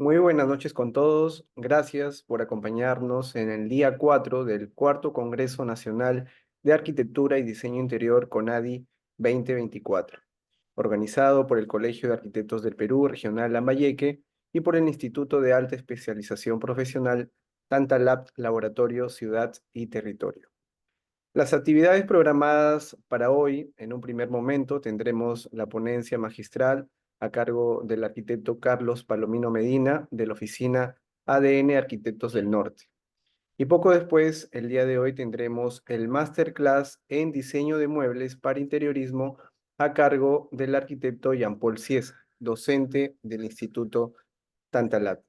Muy buenas noches con todos. Gracias por acompañarnos en el día 4 del cuarto Congreso Nacional de Arquitectura y Diseño Interior CONADI 2024, organizado por el Colegio de Arquitectos del Perú Regional Lambayeque y por el Instituto de Alta Especialización Profesional Tantalab Laboratorio Ciudad y Territorio. Las actividades programadas para hoy, en un primer momento, tendremos la ponencia magistral a cargo del arquitecto Carlos Palomino Medina, de la oficina ADN Arquitectos del Norte. Y poco después, el día de hoy, tendremos el masterclass en diseño de muebles para interiorismo a cargo del arquitecto Jean-Paul Ciesa, docente del Instituto Tantalat.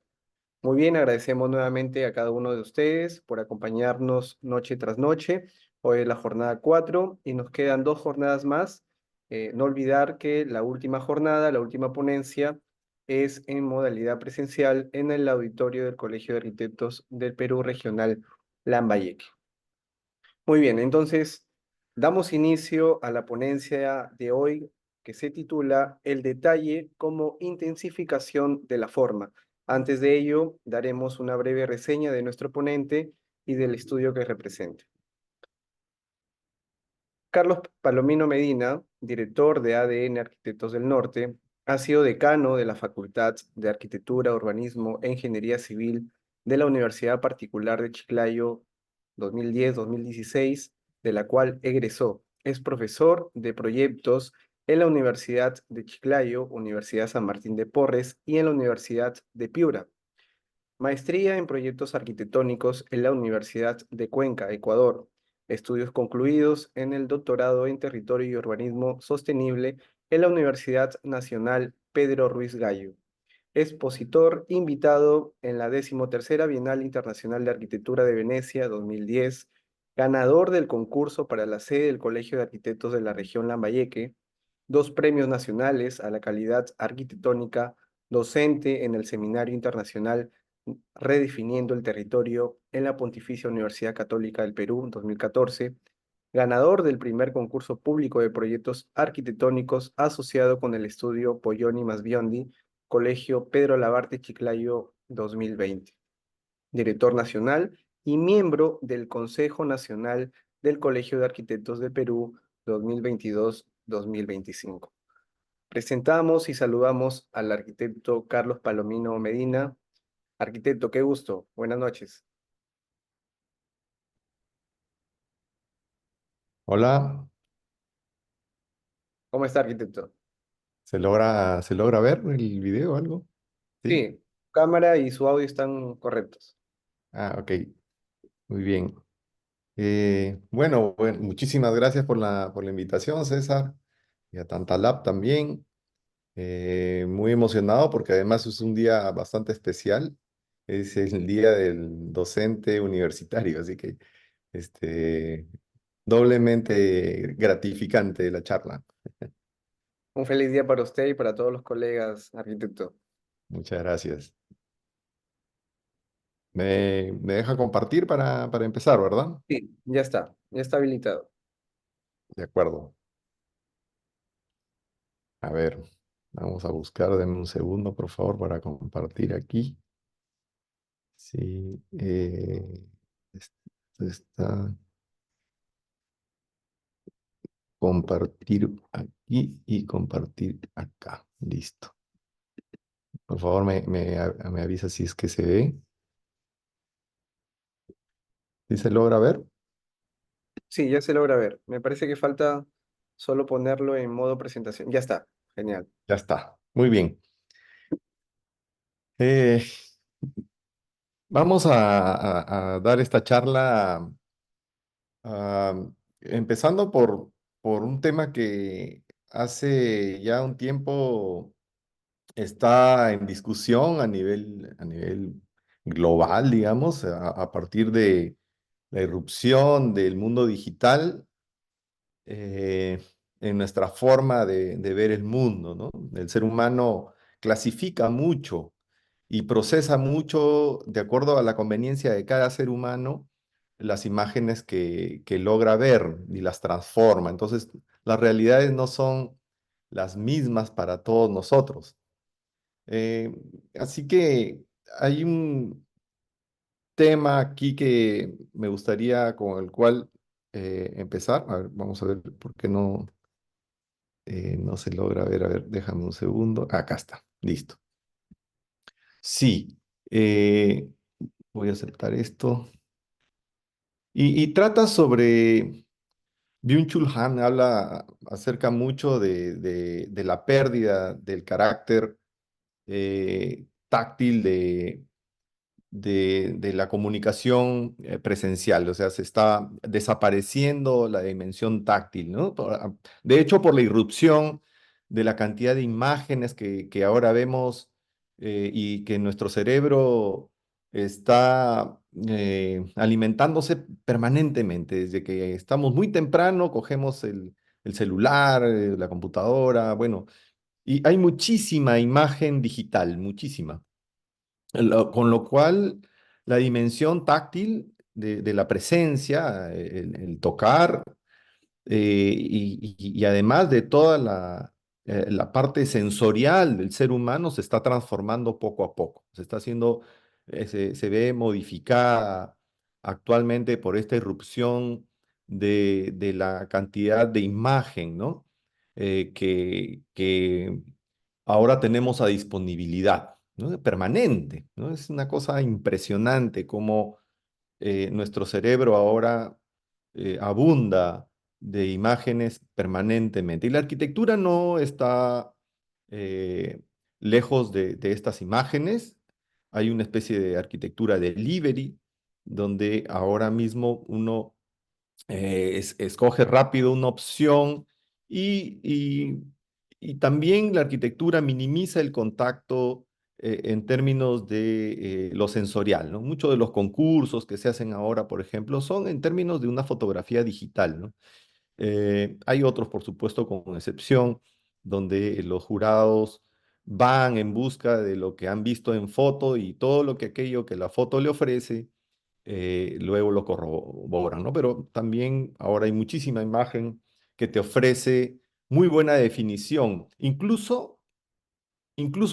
Muy bien, agradecemos nuevamente a cada uno de ustedes por acompañarnos noche tras noche. Hoy es la jornada 4 y nos quedan dos jornadas más. No olvidar que la última jornada, la última ponencia, es en modalidad presencial en el auditorio del Colegio de Arquitectos del Perú Regional Lambayeque. Muy bien, entonces damos inicio a la ponencia de hoy que se titula El detalle como intensificación de la forma. Antes de ello, daremos una breve reseña de nuestro ponente y del estudio que representa. Carlos Palomino Medina, director de ADN Arquitectos del Norte, ha sido decano de la Facultad de Arquitectura, Urbanismo e Ingeniería Civil de la Universidad Particular de Chiclayo 2010-2016, de la cual egresó. Es profesor de proyectos en la Universidad de Chiclayo, Universidad San Martín de Porres y en la Universidad de Piura. Maestría en proyectos arquitectónicos en la Universidad de Cuenca, Ecuador. Estudios concluidos en el doctorado en Territorio y Urbanismo Sostenible en la Universidad Nacional Pedro Ruiz Gallo. Expositor invitado en la 13ª Bienal Internacional de Arquitectura de Venecia 2010, ganador del concurso para la sede del Colegio de Arquitectos de la región Lambayeque, dos premios nacionales a la calidad arquitectónica, docente en el Seminario Internacional Redefiniendo el Territorio en la Pontificia Universidad Católica del Perú 2014, ganador del primer concurso público de proyectos arquitectónicos asociado con el estudio Polloni más Biondi, Colegio Pedro Labarte Chiclayo 2020, director nacional y miembro del Consejo Nacional del Colegio de Arquitectos de Perú 2022-2025. Presentamos y saludamos al arquitecto Carlos Palomino Medina. Arquitecto, qué gusto. Buenas noches. Hola, ¿Cómo está, arquitecto? ¿se logra ver el video o algo? Sí. Sí, cámara y su audio están correctos. Ah, ok, muy bien. Bueno, muchísimas gracias por la invitación, César, y a Tantalab también. Muy emocionado porque además es un día bastante especial. Es el día del docente universitario, así que este, doblemente gratificante la charla. Un feliz día para usted y para todos los colegas, arquitecto. Muchas gracias. Me deja compartir para empezar, ¿verdad? Sí, ya está habilitado. De acuerdo. A ver, vamos a buscar, denme un segundo, por favor, para compartir aquí. Sí, esto está compartir aquí y compartir acá. Listo. Por favor, me avisa si es que se ve. ¿Sí se logra ver? Sí, ya se logra ver. Me parece que falta solo ponerlo en modo presentación. Ya está. Genial. Ya está. Muy bien. Eh, vamos a dar esta charla ah, empezando por un tema que hace ya un tiempo está en discusión a nivel global, digamos, a partir de la irrupción del mundo digital eh, en nuestra forma de ver el mundo, ¿no? El ser humano clasifica mucho y procesa mucho de acuerdo a la conveniencia de cada ser humano las imágenes que logra ver y las transforma. Entonces, las realidades no son las mismas para todos nosotros. Eh, Así que hay un tema aquí que me gustaría con el cual empezar. A ver, vamos a ver por qué no se logra ver. A ver, déjame un segundo. Acá está, listo. Sí, eh, voy a aceptar esto. Y trata sobre, Byung-Chul Han habla acerca mucho de la pérdida del carácter táctil de la comunicación presencial, o sea, se está desapareciendo la dimensión táctil, ¿no? De hecho, por la irrupción de la cantidad de imágenes que ahora vemos y que nuestro cerebro está alimentándose permanentemente, desde que estamos muy temprano, cogemos el celular, la computadora, bueno, y hay muchísima imagen digital, muchísima. Con lo cual, la dimensión táctil de la presencia, el tocar, y además de toda la parte sensorial del ser humano se está transformando poco a poco. Se está haciendo, se ve modificada actualmente por esta irrupción de la cantidad de imagen, ¿no? Que ahora tenemos a disponibilidad, ¿no? Permanente, ¿no? Es una cosa impresionante cómo nuestro cerebro ahora abunda de imágenes permanentemente. Y la arquitectura no está eh, lejos de estas imágenes. Hay una especie de arquitectura delivery, donde ahora mismo uno escoge rápido una opción y, y- y también la arquitectura minimiza el contacto en términos de lo sensorial, ¿no? Muchos de los concursos que se hacen ahora, por ejemplo, son en términos de una fotografía digital, ¿no? Hay otros, por supuesto, con excepción, donde los jurados van en busca de lo que han visto en foto y todo lo que aquello que la foto le ofrece luego lo corroboran, ¿no? Pero también ahora hay muchísima imagen que te ofrece muy buena definición, incluso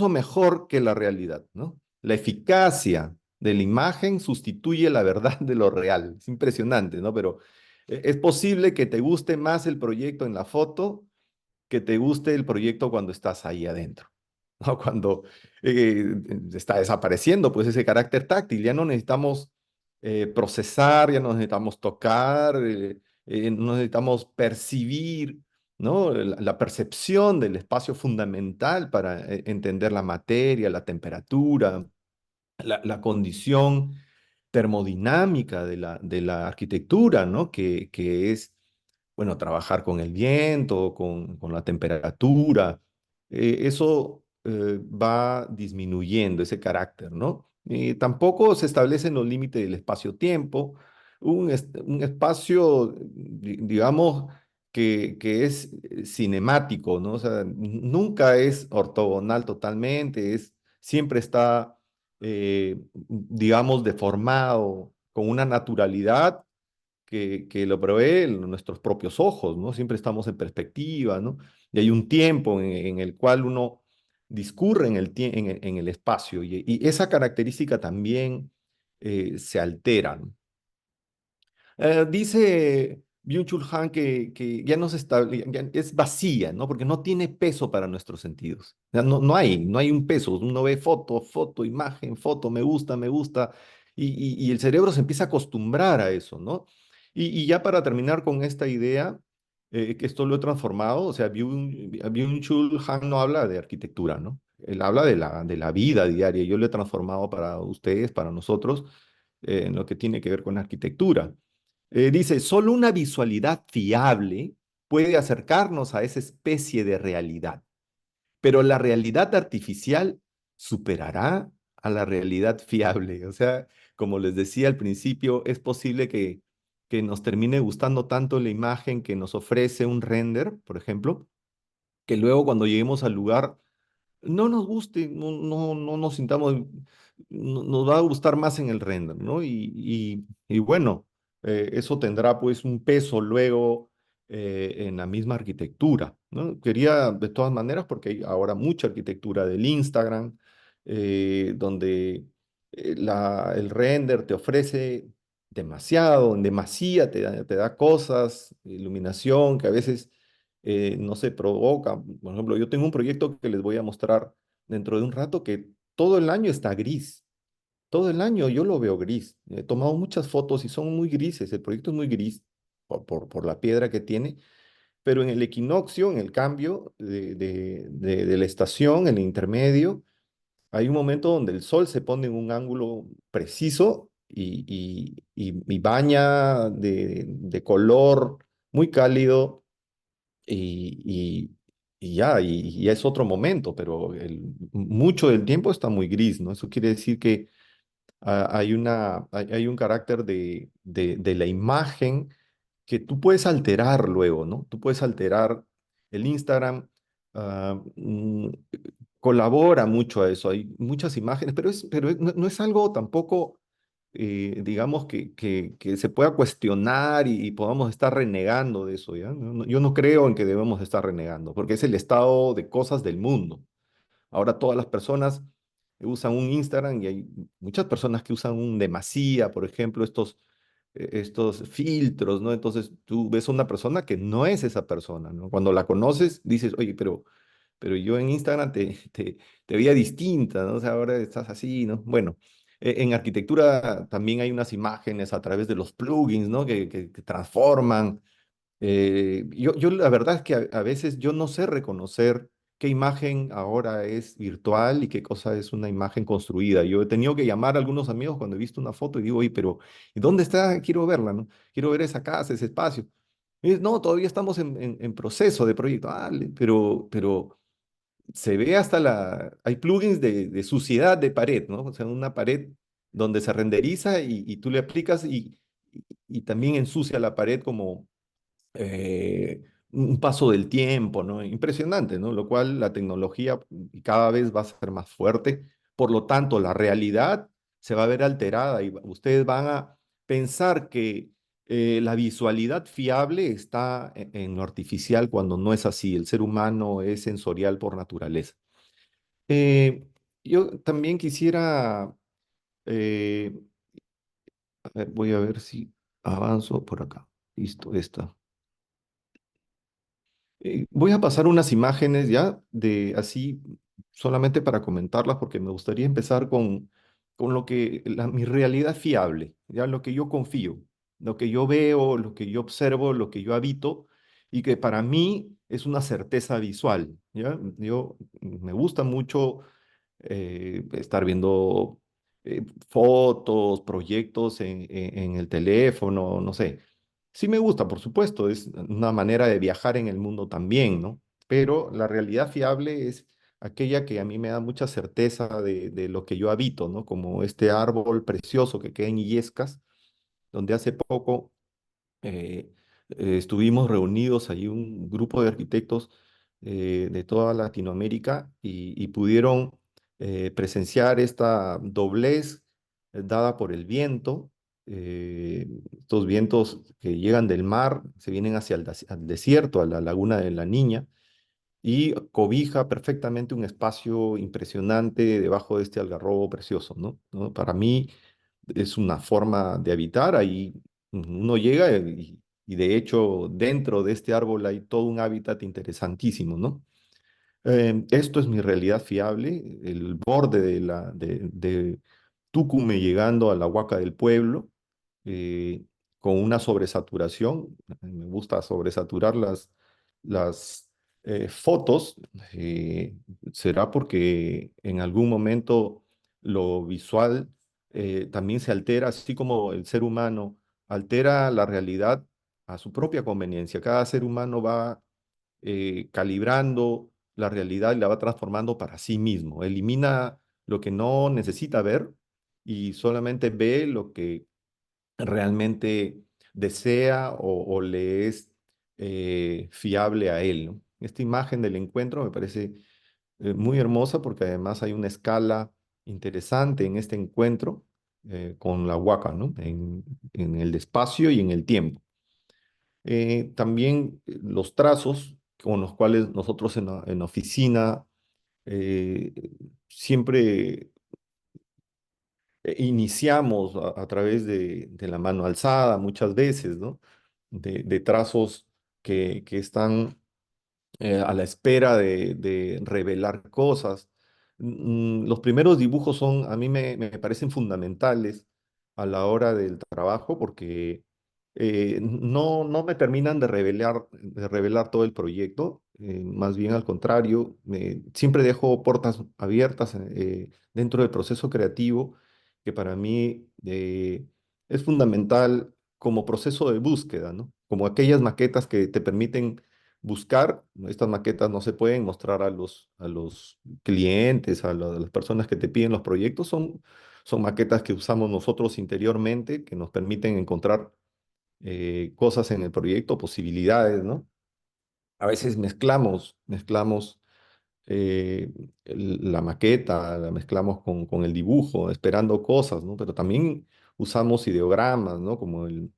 mejor que la realidad, ¿no? La eficacia de la imagen sustituye la verdad de lo real. Es impresionante, ¿no? Pero es posible que te guste más el proyecto en la foto que te guste el proyecto cuando estás ahí adentro, ¿no? Cuando está desapareciendo, pues ese carácter táctil, ya no necesitamos procesar, ya no necesitamos tocar, no necesitamos percibir, ¿no? La percepción del espacio fundamental para entender la materia, la temperatura, la condición termodinámica de la arquitectura, ¿no? Que es bueno, trabajar con el viento, con la temperatura, eso va disminuyendo ese carácter, ¿no? Tampoco se establecen los límites del espacio-tiempo, un espacio, digamos, que es cinemático, ¿no? O sea, nunca es ortogonal totalmente, siempre está, digamos, deformado con una naturalidad que lo provee nuestros propios ojos, ¿no? Siempre estamos en perspectiva, ¿no? Y hay un tiempo en el cual uno discurre en el espacio y esa característica también se altera, ¿no? Dice Byung-Chul Han que ya no se ya es vacía, ¿no? Porque no tiene peso para nuestros sentidos. O sea, no hay un peso. Uno ve foto, foto, imagen, foto, me gusta, y el cerebro se empieza a acostumbrar a eso, ¿no? Y ya para terminar con esta idea, que esto lo he transformado, o sea, Byung-Chul Han no habla de arquitectura, ¿no? Él habla de la vida diaria. Yo lo he transformado para ustedes, para nosotros, en lo que tiene que ver con arquitectura. Dice, solo una visualidad fiable puede acercarnos a esa especie de realidad, pero la realidad artificial superará a la realidad fiable. O sea, como les decía al principio, es posible que nos termine gustando tanto la imagen que nos ofrece un render, por ejemplo, que luego cuando lleguemos al lugar no nos guste, no nos sintamos, nos va a gustar más en el render, ¿no? Y bueno, eso tendrá pues un peso luego en la misma arquitectura, ¿no? Quería de todas maneras, porque hay ahora mucha arquitectura del Instagram, donde el render te ofrece demasiado, en demasía te da cosas, iluminación que a veces no se provoca. Por ejemplo, yo tengo un proyecto que les voy a mostrar dentro de un rato que todo el año está gris. Todo el año yo lo veo gris. He tomado muchas fotos y son muy grises. El proyecto es muy gris por la piedra que tiene, pero en el equinoccio, en el cambio de la estación, en el intermedio, hay un momento donde el sol se pone en un ángulo preciso y baña de color muy cálido y, y ya es otro momento, pero mucho del tiempo está muy gris, ¿no? Eso quiere decir que hay un carácter de la imagen que tú puedes alterar luego, ¿no? Tú puedes alterar el Instagram, ah, colabora mucho a eso, hay muchas imágenes, pero no es algo tampoco, digamos, que se pueda cuestionar y podamos estar renegando de eso, ¿ya? Yo no creo en que debemos estar renegando, porque es el estado de cosas del mundo. Ahora todas las personas usan un Instagram y hay muchas personas que usan un Demasía, por ejemplo, estos filtros, ¿no? Entonces tú ves a una persona que no es esa persona, ¿no? Cuando la conoces, dices, oye, pero yo en Instagram te veía distinta, ¿no? O sea, ahora estás así, ¿no? Bueno, en arquitectura también hay unas imágenes a través de los plugins, ¿no? Que transforman. Yo la verdad es que a veces yo no sé reconocer qué imagen ahora es virtual y qué cosa es una imagen construida. Yo he tenido que llamar a algunos amigos cuando he visto una foto y digo, oye, pero ¿y dónde está? Quiero verla, ¿no? Quiero ver esa casa, ese espacio. Y dice, no, todavía estamos en proceso de proyecto. Ah, pero se ve hasta hay plugins de suciedad de pared, ¿no? O sea, una pared donde se renderiza y tú le aplicas y también ensucia la pared como un paso del tiempo, ¿no? Impresionante, ¿no? Lo cual la tecnología cada vez va a ser más fuerte, por lo tanto, la realidad se va a ver alterada y ustedes van a pensar que la visualidad fiable está en lo artificial cuando no es así. El ser humano es sensorial por naturaleza. Eh, yo también quisiera, eh, a ver, voy a ver si avanzo por acá. Listo, está. Voy a pasar unas imágenes ya de así, solamente para comentarlas, porque me gustaría empezar con mi realidad fiable, ya lo que yo confío, lo que yo veo, lo que yo observo, lo que yo habito, y que para mí es una certeza visual, ¿ya? Yo me gusta mucho estar viendo fotos, proyectos en el teléfono, no sé. Sí me gusta, por supuesto, es una manera de viajar en el mundo también, ¿no? Pero la realidad fiable es aquella que a mí me da mucha certeza de lo que yo habito, ¿no? Como este árbol precioso que queda en Illescas, donde hace poco eh, estuvimos reunidos ahí un grupo de arquitectos de toda Latinoamérica y pudieron presenciar esta doblez dada por el viento, estos vientos que llegan del mar, se vienen hacia al desierto, a la laguna de la Niña, y cobija perfectamente un espacio impresionante debajo de este algarrobo precioso, ¿no? ¿No? Para mí es una forma de habitar, ahí uno llega y de hecho dentro de este árbol hay todo un hábitat interesantísimo, ¿no? Esto es mi realidad fiable, el borde de Tucumé llegando a la Huaca del Pueblo, eh, con una sobresaturación. Me gusta sobresaturar las fotos. eh, Será porque en algún momento lo visual también se altera, así como el ser humano altera la realidad a su propia conveniencia. Cada ser humano va calibrando la realidad y la va transformando para sí mismo. Elimina lo que no necesita ver y solamente ve lo que realmente desea o le es fiable a él, ¿no? Esta imagen del encuentro me parece muy hermosa porque además hay una escala interesante en este encuentro con la Huaca, ¿no? En el espacio y en el tiempo. También los trazos con los cuales nosotros en la oficina eh, siempre iniciamos a través de la mano alzada muchas veces, ¿no? De trazos que están a la espera de revelar cosas. Los primeros dibujos son, a mí me parecen fundamentales a la hora del trabajo porque no me terminan de revelar todo el proyecto, más bien al contrario, siempre dejo puertas abiertas dentro del proceso creativo, que para mí es fundamental como proceso de búsqueda, ¿no? Como aquellas maquetas que te permiten buscar. Estas maquetas no se pueden mostrar a los clientes, a las personas que te piden los proyectos. Son maquetas que usamos nosotros interiormente, que nos permiten encontrar cosas en el proyecto, posibilidades, ¿no? A veces mezclamos la maqueta, la mezclamos con el dibujo, esperando cosas, ¿no? Pero también usamos ideogramas, ¿no? Como el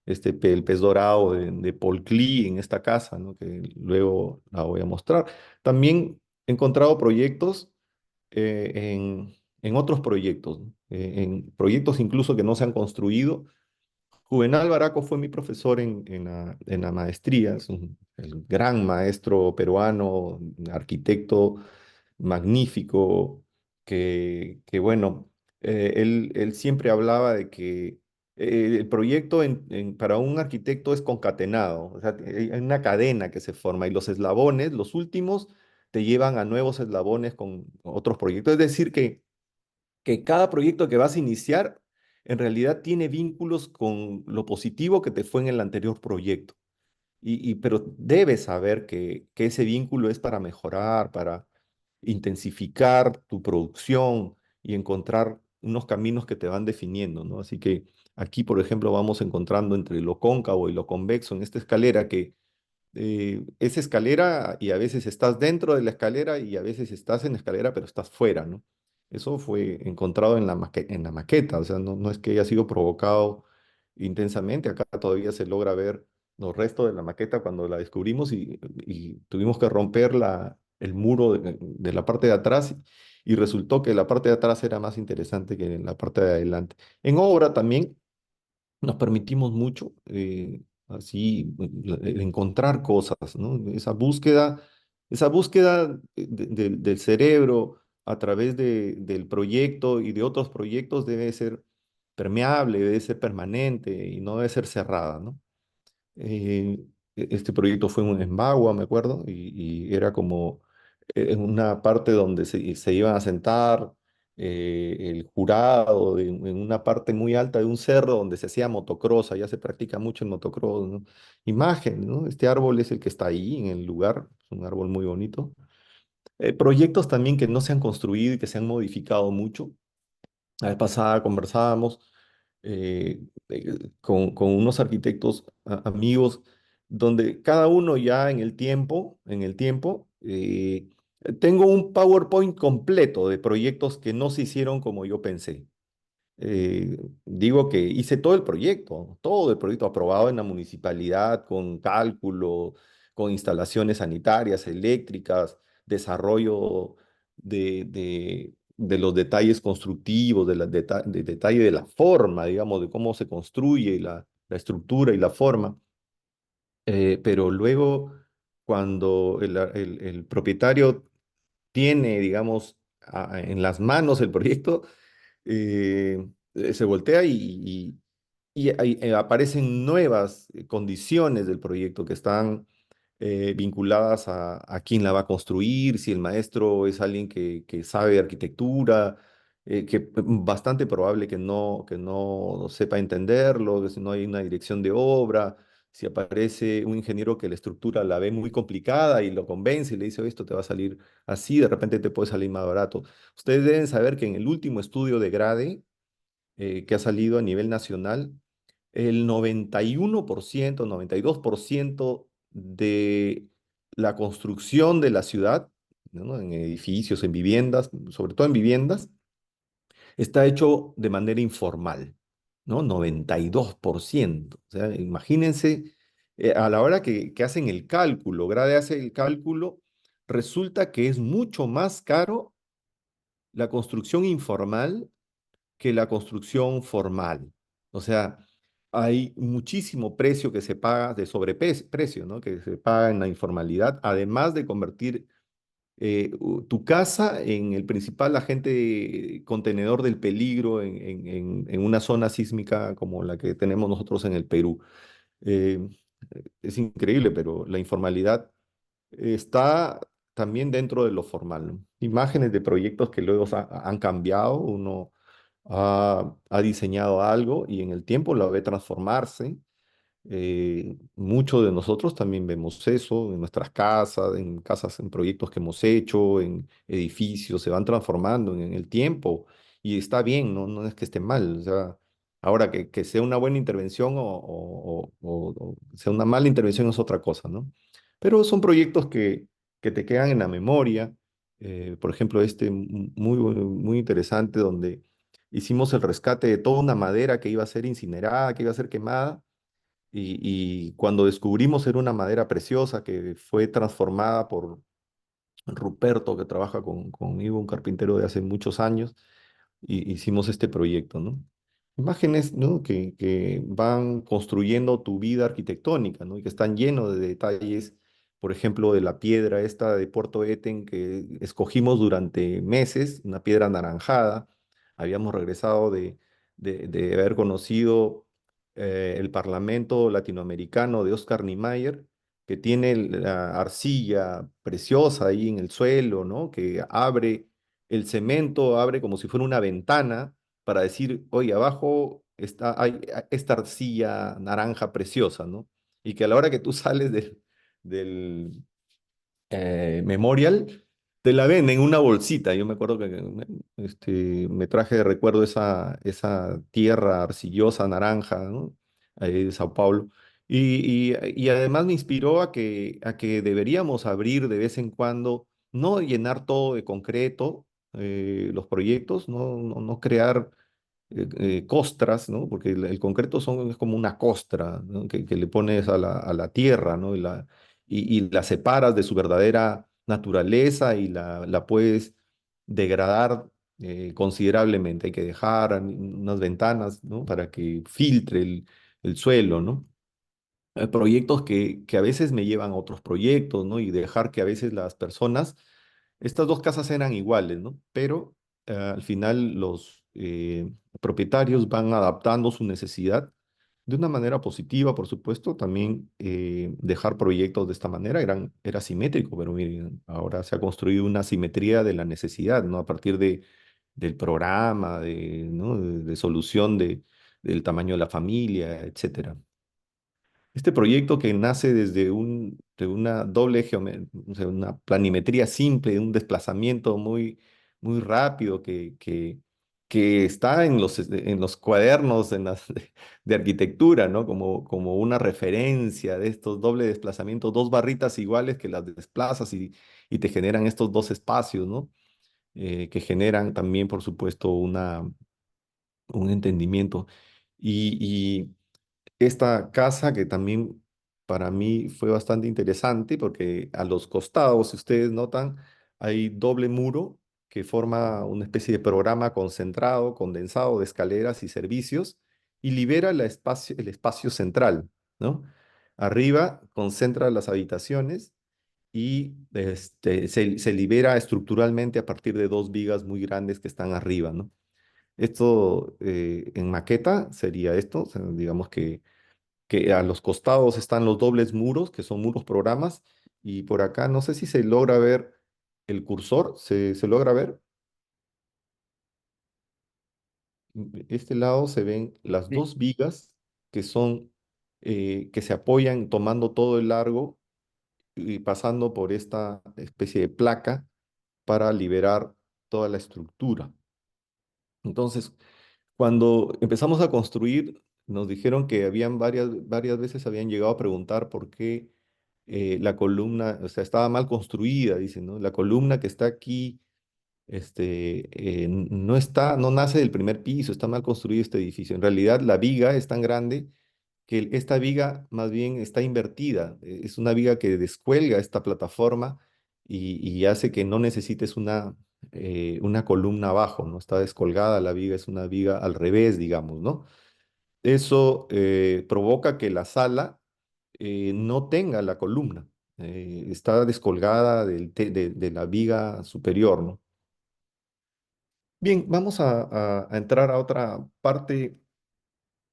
pez dorado de Paul Klee en esta casa, ¿no? Que luego la voy a mostrar. También he encontrado proyectos en otros proyectos, ¿no? En proyectos incluso que no se han construido. Juvenal Baraco fue mi profesor en la maestría, es el gran maestro peruano, arquitecto magnífico, que bueno, él siempre hablaba de que el proyecto para un arquitecto es concatenado, o sea, hay una cadena que se forma y los eslabones, los últimos, te llevan a nuevos eslabones con otros proyectos. Es decir, que cada proyecto que vas a iniciar en realidad tiene vínculos con lo positivo que te fue en el anterior proyecto. Pero debes saber que ese vínculo es para mejorar, para intensificar tu producción y encontrar unos caminos que te van definiendo, ¿no? Así que aquí, por ejemplo, vamos encontrando entre lo cóncavo y lo convexo en esta escalera que es escalera y a veces estás dentro de la escalera y a veces estás en la escalera pero estás fuera, ¿no? Eso fue encontrado en en la maqueta, o sea, no es que haya sido provocado intensamente, acá todavía se logra ver los restos de la maqueta cuando la descubrimos y tuvimos que romper el muro de la parte de atrás y resultó que la parte de atrás era más interesante que la parte de adelante. En obra también nos permitimos mucho, así, encontrar cosas, ¿no? Esa búsqueda del cerebro a través del proyecto y de otros proyectos debe ser permeable, debe ser permanente y no debe ser cerrada, ¿no? Este proyecto fue en Bagua, me acuerdo, y era como en una parte donde se iban a sentar el jurado en una parte muy alta de un cerro donde se hacía motocross, allá se practica mucho el motocross, ¿no? Imagen, ¿no? Este árbol es el que está ahí en el lugar, es un árbol muy bonito. Proyectos también que no se han construido y que se han modificado mucho. La vez pasada conversábamos con unos arquitectos amigos, donde cada uno ya en el tiempo, tengo un PowerPoint completo de proyectos que no se hicieron como yo pensé. Digo que hice todo el proyecto aprobado en la municipalidad, con cálculo, con instalaciones sanitarias, eléctricas, desarrollo de los detalles constructivos, de detalle de la forma, digamos, de cómo se construye la estructura y la forma. Pero luego, cuando el propietario tiene, digamos, en las manos el proyecto, se voltea y ahí, aparecen nuevas condiciones del proyecto que están vinculadas a quién la va a construir, si el maestro es alguien que sabe de arquitectura, bastante probable que no sepa entenderlo, que si no hay una dirección de obra, si aparece un ingeniero que la estructura la ve muy complicada y lo convence y le dice: "Oye, esto te va a salir así, de repente te puede salir más barato". Ustedes deben saber que en el último estudio de Grade, que ha salido a nivel nacional, el 91%, 92% de la construcción de la ciudad, ¿no? En edificios, en viviendas, sobre todo en viviendas, está hecho de manera informal, ¿no? 92%. O sea, imagínense a la hora que hacen el cálculo, Grade hace el cálculo, resulta que es mucho más caro la construcción informal que la construcción formal. O sea, hay muchísimo precio que se paga de sobreprecio, ¿no? Que se paga en la informalidad, además de convertir tu casa en el principal agente contenedor del peligro en una zona sísmica como la que tenemos nosotros en el Perú. Eh, es increíble, pero la informalidad está también dentro de lo formal, ¿no? Imágenes de proyectos que luego han cambiado, uno ha diseñado algo y en el tiempo lo ve transformarse. Muchos de nosotros también vemos eso en nuestras casas, en proyectos que hemos hecho, en edificios, se van transformando en el tiempo y está bien, no, no es que esté mal. O sea, ahora que sea una buena intervención o sea una mala intervención es otra cosa, ¿no? Pero son proyectos que te quedan en la memoria. Por ejemplo, muy interesante donde hicimos el rescate de toda una madera que iba a ser incinerada, que iba a ser quemada y cuando descubrimos era una madera preciosa que fue transformada por Ruperto, que trabaja conmigo, un carpintero de hace muchos años, y hicimos este proyecto, ¿no? Imágenes, ¿no? Que van construyendo tu vida arquitectónica, ¿no? Y que están llenos de detalles, por ejemplo, de la piedra esta de Puerto Eten que escogimos durante meses, una piedra anaranjada. Habíamos regresado de haber conocido el Parlamento Latinoamericano de Oscar Niemeyer, que tiene la arcilla preciosa ahí en el suelo, ¿no? Que abre el cemento, abre como si fuera una ventana para decir, oye, abajo hay esta arcilla naranja preciosa, ¿no? Y que a la hora que tú sales del Memorial, te la venden en una bolsita. Yo me acuerdo que me traje de recuerdo esa tierra arcillosa naranja, ¿no? Ahí de Sao Paulo. Y además me inspiró a que deberíamos abrir de vez en cuando, no llenar todo de concreto, los proyectos, no crear costras, ¿no? Porque el concreto es como una costra, ¿no? Que le pones a la tierra, ¿no? Y la separas de su verdadera naturaleza y la puedes degradar considerablemente. Hay que dejar unas ventanas, ¿no? Para que filtre el suelo, ¿no? Proyectos que a veces me llevan a otros proyectos, ¿no? Y dejar que a veces las personas, estas dos casas eran iguales, ¿no? Pero al final los propietarios van adaptando su necesidad de una manera positiva, por supuesto. También dejar proyectos de esta manera era simétrico, pero miren, ahora se ha construido una simetría de la necesidad, ¿no? A partir del programa, ¿no? de solución del tamaño de la familia, etcétera. Este proyecto que nace de una o sea, una planimetría simple, un desplazamiento muy rápido que está en los cuadernos de arquitectura, ¿no? Como una referencia de estos doble desplazamientos, dos barritas iguales que las desplazas y te generan estos dos espacios, ¿no? Que generan también, por supuesto, un entendimiento. Y esta casa que también para mí fue bastante interesante porque a los costados, si ustedes notan, hay doble muro que forma una especie de programa concentrado, condensado de escaleras y servicios y libera el espacio central, ¿no? Arriba concentra las habitaciones y se libera estructuralmente a partir de dos vigas muy grandes que están arriba, ¿no? Esto en maqueta sería esto, o sea, digamos que a los costados están los dobles muros, que son muros programas, y por acá no sé si se logra ver el cursor, ¿se logra ver? Este lado se ven las Sí. dos vigas que se apoyan tomando todo el largo y pasando por esta especie de placa para liberar toda la estructura. Entonces, cuando empezamos a construir, nos dijeron que habían varias veces habían llegado a preguntar por qué la columna, o sea, estaba mal construida, dicen, ¿no? La columna que está aquí, no nace del primer piso, está mal construido este edificio. En realidad, la viga es tan grande que esta viga más bien está invertida. Es una viga que descuelga esta plataforma y hace que no necesites una columna abajo, ¿no? Está descolgada la viga, es una viga al revés, digamos, ¿no? Eso provoca que la sala no tenga la columna, está descolgada de la viga superior, ¿no? Bien, vamos a entrar a otra parte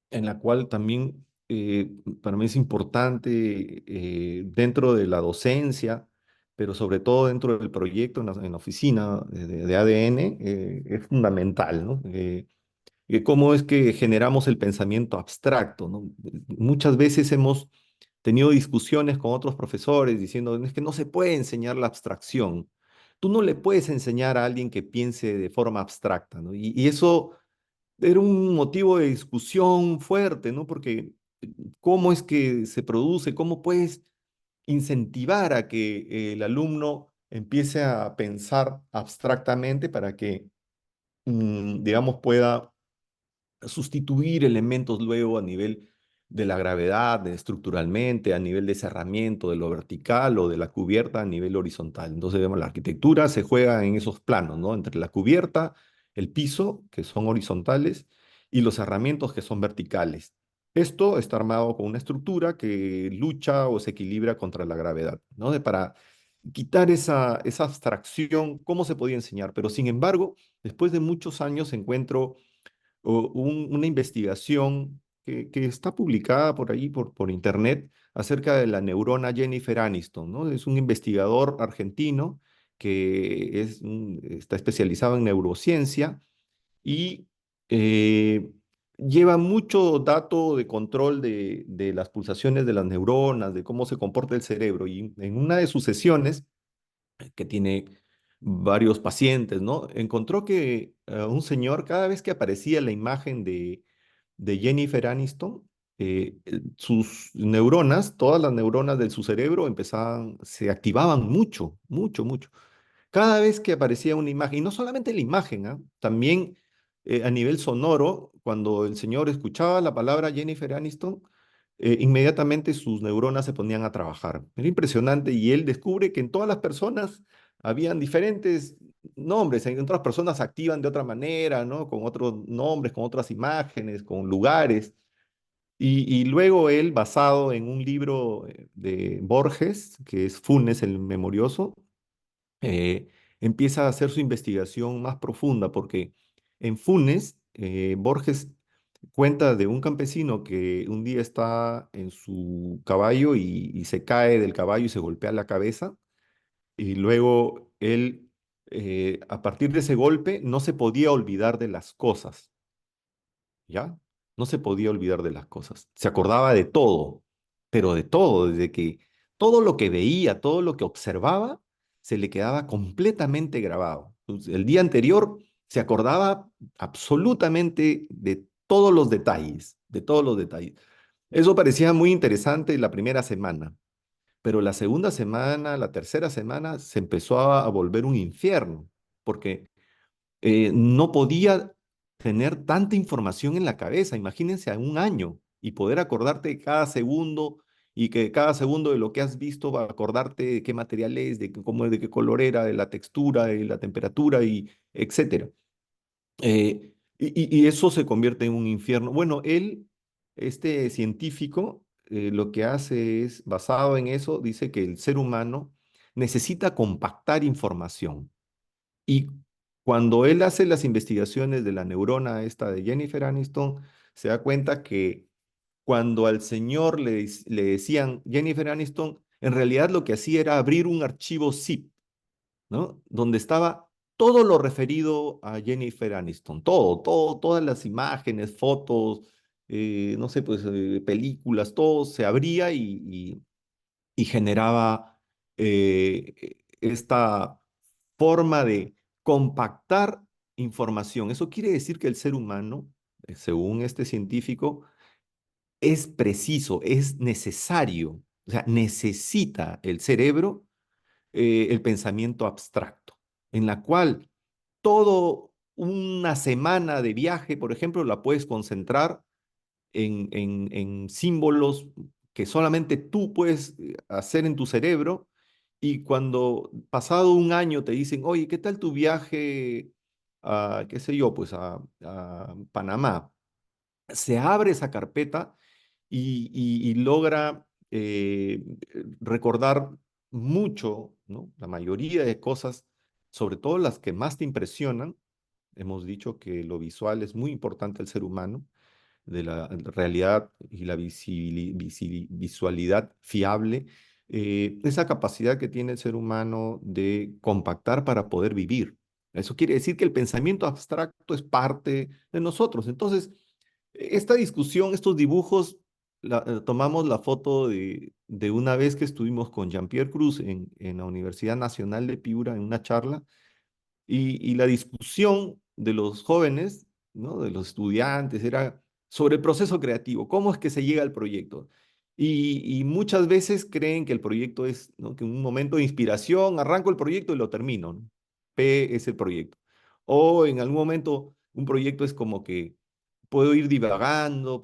en la cual también para mí es importante dentro de la docencia, pero sobre todo dentro del proyecto en la oficina de ADN, es fundamental, ¿no? Cómo es que generamos el pensamiento abstracto, ¿no? Muchas veces hemos tenido discusiones con otros profesores diciendo, es que no se puede enseñar la abstracción. Tú no le puedes enseñar a alguien que piense de forma abstracta, ¿no? Y eso era un motivo de discusión fuerte, ¿no? Porque ¿cómo es que se produce? ¿Cómo puedes incentivar a que el alumno empiece a pensar abstractamente para que, digamos, pueda sustituir elementos luego a nivel de la gravedad, estructuralmente, a nivel de cerramiento de lo vertical o de la cubierta a nivel horizontal? Entonces, digamos, la arquitectura se juega en esos planos, ¿no? Entre la cubierta, el piso, que son horizontales, y los cerramientos, que son verticales. Esto está armado con una estructura que lucha o se equilibra contra la gravedad, ¿no? Para quitar esa abstracción, ¿cómo se podía enseñar? Pero sin embargo, después de muchos años encuentro una investigación que está publicada por ahí, por internet, acerca de la neurona Jennifer Aniston, ¿no? Es un investigador argentino que está especializado en neurociencia y eh, lleva mucho dato de control de las pulsaciones de las neuronas, de cómo se comporta el cerebro. Y en una de sus sesiones, que tiene varios pacientes, ¿no? Encontró que un señor, cada vez que aparecía la imagen de Jennifer Aniston, sus neuronas, todas las neuronas de su cerebro se activaban mucho, mucho, mucho. Cada vez que aparecía una imagen, y no solamente la imagen, ¿ah? También a nivel sonoro, cuando el señor escuchaba la palabra Jennifer Aniston, inmediatamente sus neuronas se ponían a trabajar. Era impresionante y él descubre que en todas las personas habían diferentes nombres, en otras personas activan de otra manera, ¿no? Con otros nombres, con otras imágenes, con lugares. Y luego él, basado en un libro de Borges, que es Funes el Memorioso, eh, empieza a hacer su investigación más profunda, porque en Funes, Borges cuenta de un campesino que un día está en su caballo y se cae del caballo y se golpea la cabeza, y luego él, a partir de ese golpe, no se podía olvidar de las cosas. ¿Ya? No se podía olvidar de las cosas. Se acordaba de todo, pero de todo, desde que todo lo que veía, todo lo que observaba, se le quedaba completamente grabado. Entonces, el día anterior se acordaba absolutamente de todos los detalles, de todos los detalles. Eso parecía muy interesante la primera semana, pero la segunda semana, la tercera semana, se empezó a volver un infierno, porque no podía tener tanta información en la cabeza. Imagínense a un año y poder acordarte de cada segundo y que cada segundo de lo que has visto va a acordarte de qué material es, de cómo es, de qué color era, de la textura, de la temperatura y etcétera. Y eso se convierte en un infierno. Bueno, él, este científico, lo que hace es, basado en eso, dice que el ser humano necesita compactar información. Y cuando él hace las investigaciones de la neurona esta de Jennifer Aniston, se da cuenta que cuando al señor le decían Jennifer Aniston, en realidad lo que hacía era abrir un archivo zip, ¿no? Donde estaba todo lo referido a Jennifer Aniston, todo, todo, todas las imágenes, fotos, no sé, pues películas, todo se abría y generaba esta forma de compactar información. Eso quiere decir que el ser humano, según este científico, es preciso, es necesario, o sea, necesita el cerebro el pensamiento abstracto, en la cual todo una semana de viaje, por ejemplo, la puedes concentrar en símbolos que solamente tú puedes hacer en tu cerebro, y cuando pasado un año te dicen, oye, ¿qué tal tu viaje a, qué sé yo, pues a Panamá? Se abre esa carpeta y logra recordar mucho, ¿no? La mayoría de cosas, sobre todo las que más te impresionan. Hemos dicho que lo visual es muy importante al ser humano, de la realidad y la visualidad fiable, esa capacidad que tiene el ser humano de compactar para poder vivir. Eso quiere decir que el pensamiento abstracto es parte de nosotros. Entonces, esta discusión, estos dibujos, tomamos la foto de una vez que estuvimos con Jean-Pierre Cruz en la Universidad Nacional de Piura en una charla, y la discusión de los jóvenes, ¿no? De los estudiantes, era sobre el proceso creativo, cómo es que se llega al proyecto. Y muchas veces creen que el proyecto es, ¿no? Que en un momento de inspiración arranco el proyecto y lo termino, ¿no? P es el proyecto. O en algún momento un proyecto es como que puedo ir divagando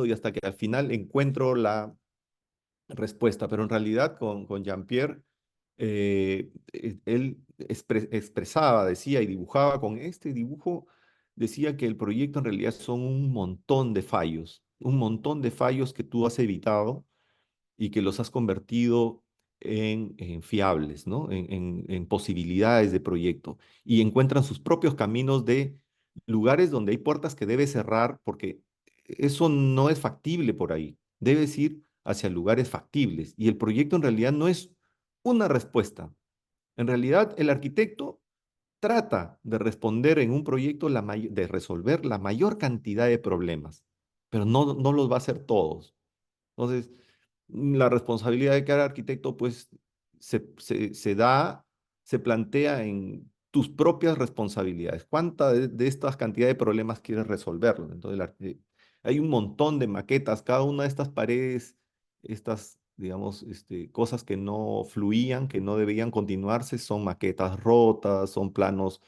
y hasta que al final encuentro la respuesta. Pero en realidad con Jean-Pierre, él expresaba, decía y dibujaba con este dibujo, decía que el proyecto en realidad son un montón de fallos que tú has evitado y que los has convertido en fiables, ¿no? En posibilidades de proyecto, y encuentran sus propios caminos de lugares donde hay puertas que debes cerrar porque eso no es factible por ahí. Debes ir hacia lugares factibles, y el proyecto en realidad no es una respuesta. En realidad, el arquitecto trata de responder en un proyecto, de resolver la mayor cantidad de problemas, pero no los va a hacer todos. Entonces, la responsabilidad de cada arquitecto, pues, se da, se plantea en tus propias responsabilidades. ¿Cuánta de estas cantidades de problemas quieres resolverlo? Entonces, hay un montón de maquetas, cada una de estas paredes, estas, digamos, cosas que no fluían, que no debían continuarse, son maquetas rotas, son planos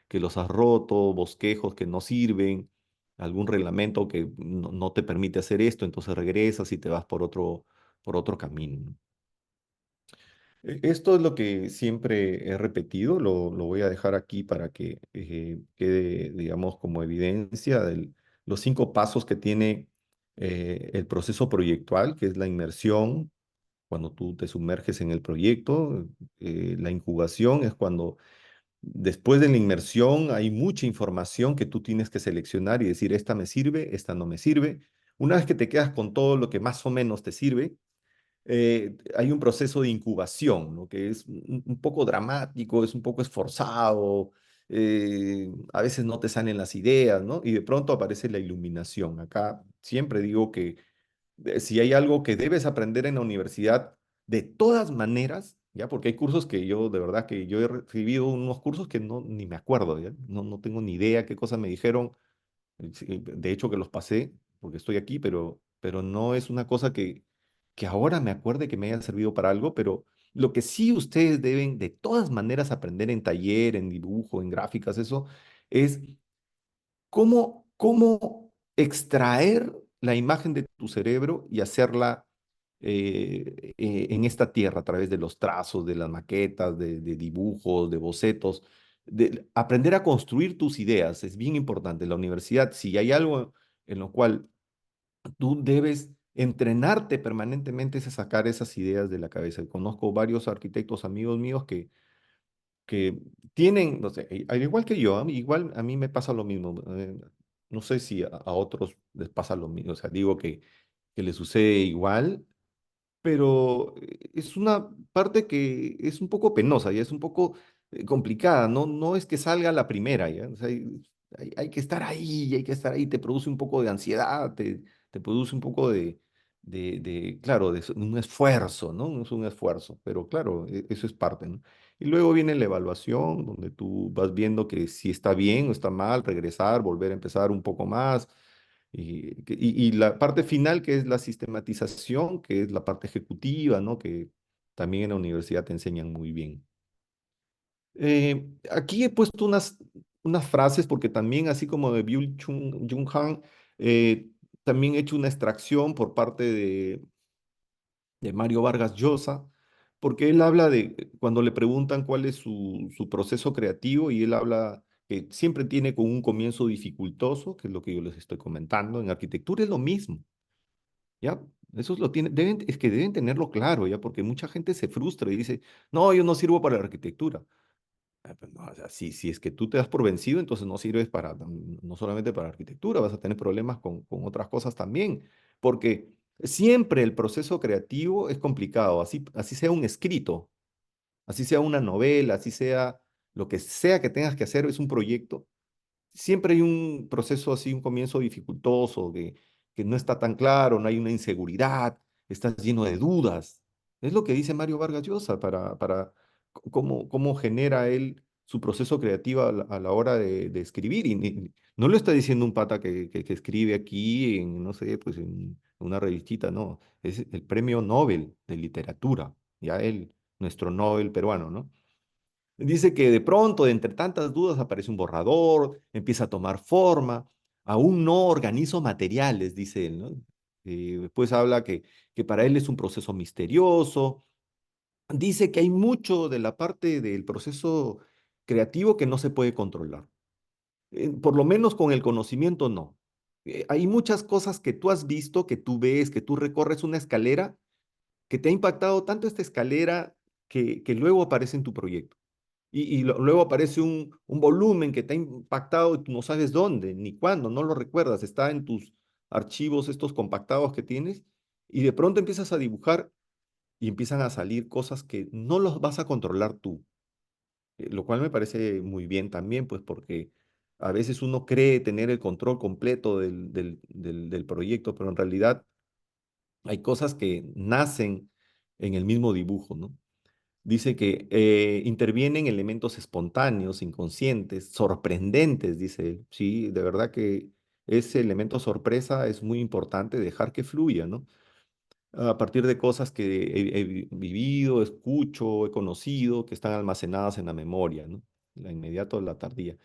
que los has roto, bosquejos que no sirven, algún reglamento que no te permite hacer esto, entonces regresas y te vas por otro camino. Esto es lo que siempre he repetido, lo voy a dejar aquí para que quede, digamos, como evidencia de los 5 pasos que tiene el proceso proyectual, que es la inmersión, cuando tú te sumerges en el proyecto. La incubación es cuando después de la inmersión hay mucha información que tú tienes que seleccionar y decir, esta me sirve, esta no me sirve. Una vez que te quedas con todo lo que más o menos te sirve, hay un proceso de incubación, ¿no? Que es un poco dramático, es un poco esforzado, a veces no te salen las ideas, ¿no? Y de pronto aparece la iluminación. Acá siempre digo que si hay algo que debes aprender en la universidad, de todas maneras, ¿ya? Porque hay cursos que yo, de verdad, que yo he recibido unos cursos que ni me acuerdo, ¿ya? No tengo ni idea qué cosas me dijeron. Sí, de hecho que los pasé porque estoy aquí, pero no es una cosa que ahora me acuerde que me haya servido para algo. Pero lo que sí ustedes deben de todas maneras aprender en taller, en dibujo, en gráficas, eso, es cómo extraer la imagen de tu cerebro y hacerla en esta tierra a través de los trazos, de las maquetas, de dibujos, de bocetos, de aprender a construir tus ideas. Es bien importante. En la universidad, si hay algo en lo cual tú debes entrenarte permanentemente, es a sacar esas ideas de la cabeza. Conozco varios arquitectos amigos míos que tienen, no sé, al igual que yo, igual a mí me pasa lo mismo. No sé si a otros les pasa lo mismo, o sea, digo que les sucede igual, pero es una parte que es un poco penosa, y es un poco complicada, no es que salga a la primera, ¿ya? O sea, hay que estar ahí, hay que estar ahí, te produce un poco de ansiedad, te produce un poco claro, de un esfuerzo, ¿no? Es un esfuerzo, pero claro, eso es parte, ¿no? Y luego viene la evaluación, donde tú vas viendo que si está bien o está mal, regresar, volver a empezar un poco más. Y la parte final, que es la sistematización, que es la parte ejecutiva, ¿no? Que también en la universidad te enseñan muy bien. Aquí he puesto unas frases porque también, así como de Jung Han, también he hecho una extracción por parte de Mario Vargas Llosa, porque él habla de, cuando le preguntan cuál es su proceso creativo, y él habla que siempre tiene con un comienzo dificultoso, que es lo que yo les estoy comentando. En arquitectura es lo mismo, ¿ya? Eso es lo tiene, es que deben tenerlo claro, ¿ya? Porque mucha gente se frustra y dice, no, yo no sirvo para la arquitectura. Pues no, o sea, si es que tú te das por vencido, entonces no sirves para, no solamente para arquitectura, vas a tener problemas con otras cosas también, porque siempre el proceso creativo es complicado, así sea un escrito, así sea una novela, así sea que tengas que hacer, es un proyecto. Siempre hay un proceso así, un comienzo dificultoso, que no está tan claro, no hay una inseguridad, estás lleno de dudas. Es lo que dice Mario Vargas Llosa para cómo genera él su proceso creativo a la hora de escribir. Y no lo está diciendo un pata que escribe aquí en, no sé, pues en una revistita, no. Es el premio Nobel de literatura, ya él, nuestro Nobel peruano, ¿no? Dice que de pronto, de entre tantas dudas, aparece un borrador, empieza a tomar forma. Aún no organizo materiales, dice él, ¿no? Después habla que para él es un proceso misterioso. Dice que hay mucho de la parte del proceso creativo que no se puede controlar. Por lo menos con el conocimiento, no. Hay muchas cosas que tú has visto, que tú ves, que tú recorres una escalera, que te ha impactado tanto esta escalera que luego aparece en tu proyecto. Luego aparece un volumen que te ha impactado y tú no sabes dónde, ni cuándo, no lo recuerdas, está en tus archivos estos compactados que tienes, y de pronto empiezas a dibujar y empiezan a salir cosas que no los vas a controlar tú, lo cual me parece muy bien también, pues porque a veces uno cree tener el control completo del proyecto, pero en realidad hay cosas que nacen en el mismo dibujo, ¿no? Dice que intervienen elementos espontáneos, inconscientes, sorprendentes, dice él. Sí, de verdad que ese elemento sorpresa es muy importante, dejar que fluya, ¿no? A partir de cosas que he vivido, escucho, he conocido, que están almacenadas en la memoria, ¿no? La inmediata o la tardía.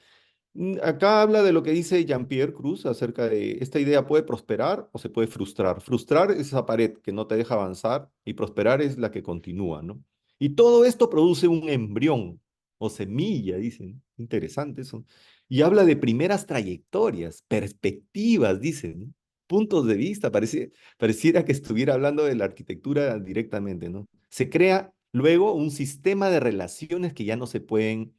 Acá habla de lo que dice Jean-Pierre Cruz acerca de esta idea: puede prosperar o se puede frustrar. Frustrar es esa pared que no te deja avanzar, y prosperar es la que continúa, ¿no? Y todo esto produce un embrión o semilla, dicen. Interesante eso. Y habla de primeras trayectorias, perspectivas, dicen, ¿no? Puntos de vista. Pareciera que estuviera hablando de la arquitectura directamente, ¿no? Se crea luego un sistema de relaciones que ya no se pueden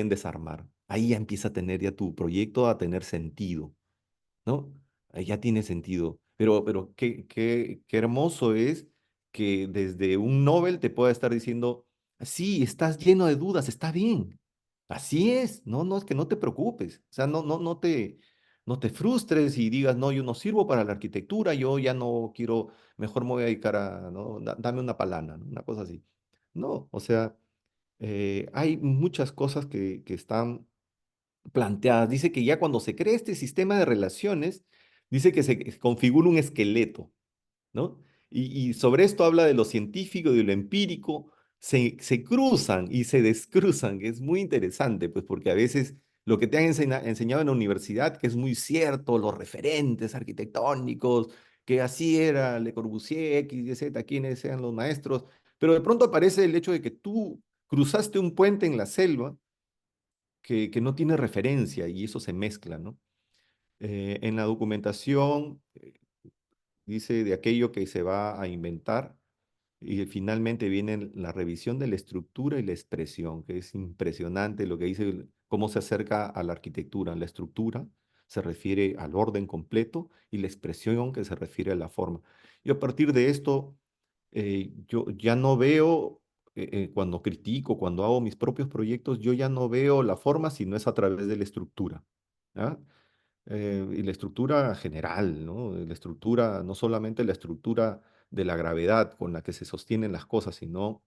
desarmar. Ahí ya empieza a tener ya tu proyecto a tener sentido, ¿no? Ahí ya tiene sentido. Pero qué hermoso es que desde un Nobel te pueda estar diciendo, sí, estás lleno de dudas, está bien. Así es, no, no, es que no te preocupes. O sea, no te frustres y digas, no, yo no sirvo para la arquitectura, yo ya no quiero, mejor me voy a dedicar a, ¿no? Dame una palana, ¿no? Una cosa así. No, o sea, hay muchas cosas que están planteadas. Dice que ya cuando se crea este sistema de relaciones, dice que se configura un esqueleto, ¿no? Y sobre esto habla de lo científico y de lo empírico, se cruzan y se descruzan, que es muy interesante, pues porque a veces lo que te han enseñado en la universidad, que es muy cierto, los referentes arquitectónicos, que así era Le Corbusier, X, Y, Z, quienes sean los maestros, pero de pronto aparece el hecho de que tú cruzaste un puente en la selva que no tiene referencia, y eso se mezcla, ¿no? En la documentación dice de aquello que se va a inventar, y finalmente viene la revisión de la estructura y la expresión, que es impresionante lo que dice, cómo se acerca a la arquitectura. La estructura se refiere al orden completo, y la expresión, que se refiere a la forma. Y a partir de esto, yo ya no veo, cuando critico, cuando hago mis propios proyectos, yo ya no veo la forma si no es a través de la estructura. ¿Ah? Y la estructura general, ¿no? La estructura, no solamente la estructura de la gravedad con la que se sostienen las cosas, sino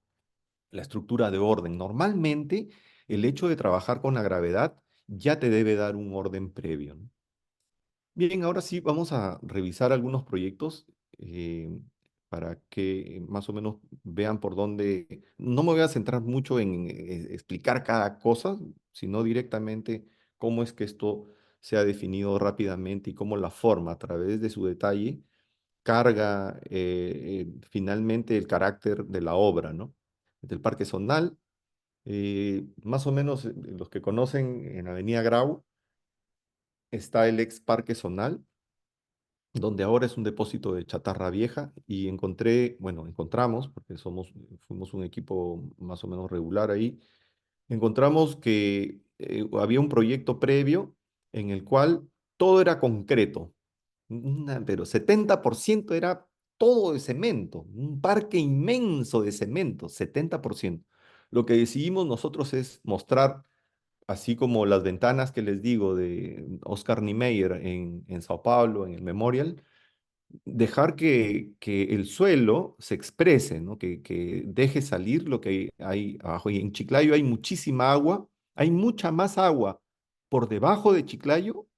la estructura de orden. Normalmente, el hecho de trabajar con la gravedad ya te debe dar un orden previo, ¿no? Bien, ahora sí vamos a revisar algunos proyectos, para que más o menos vean por dónde. No me voy a centrar mucho en explicar cada cosa, sino directamente cómo es que esto se ha definido rápidamente y cómo la forma, a través de su detalle, carga finalmente el carácter de la obra, ¿no? Del Parque Zonal, más o menos los que conocen en Avenida Grau, está el ex Parque Zonal, donde ahora es un depósito de chatarra vieja, y encontramos, porque fuimos un equipo más o menos regular ahí, encontramos que había un proyecto previo en el cual todo era concreto, pero 70% era todo de cemento, un parque inmenso de cemento, 70%. Lo que decidimos nosotros es mostrar, así como las ventanas que les digo de Oscar Niemeyer en Sao Paulo, en el Memorial, dejar que el suelo se exprese, ¿no? Que deje salir lo que hay abajo. Y en Chiclayo hay muchísima agua, hay mucha más agua por debajo de Chiclayo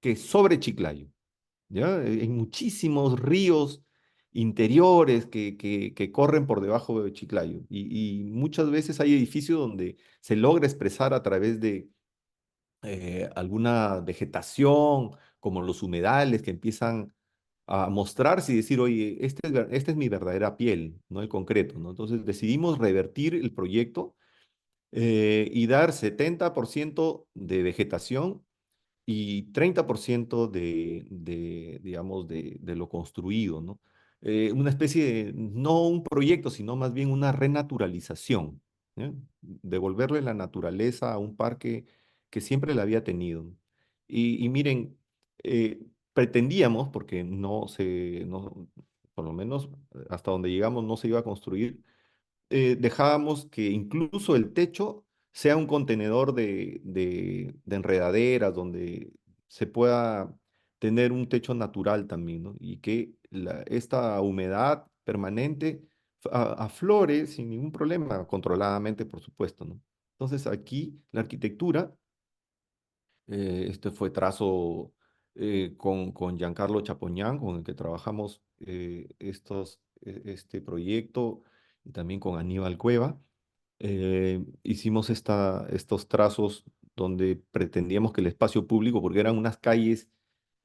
que sobre Chiclayo, ¿ya? Hay muchísimos ríos interiores que corren por debajo de Chiclayo, y muchas veces hay edificios donde se logra expresar a través de alguna vegetación, como los humedales que empiezan a mostrarse y decir, oye, esta es mi verdadera piel, no el concreto, ¿no? Entonces decidimos revertir el proyecto y dar 70% de vegetación y 30% digamos, de lo construido, ¿no? Una especie de, no un proyecto, sino más bien una renaturalización, ¿eh? Devolverle la naturaleza a un parque que siempre la había tenido. Y miren, pretendíamos, porque por lo menos hasta donde llegamos no se iba a construir, dejábamos que incluso el techo sea un contenedor de enredaderas, donde se pueda tener un techo natural también, ¿no? Y que esta humedad permanente aflore sin ningún problema, controladamente, por supuesto, ¿no? Entonces aquí la arquitectura, este fue trazo con Giancarlo Chapoñán, con el que trabajamos este proyecto, y también con Aníbal Cueva. Hicimos estos trazos donde pretendíamos que el espacio público, porque eran unas calles,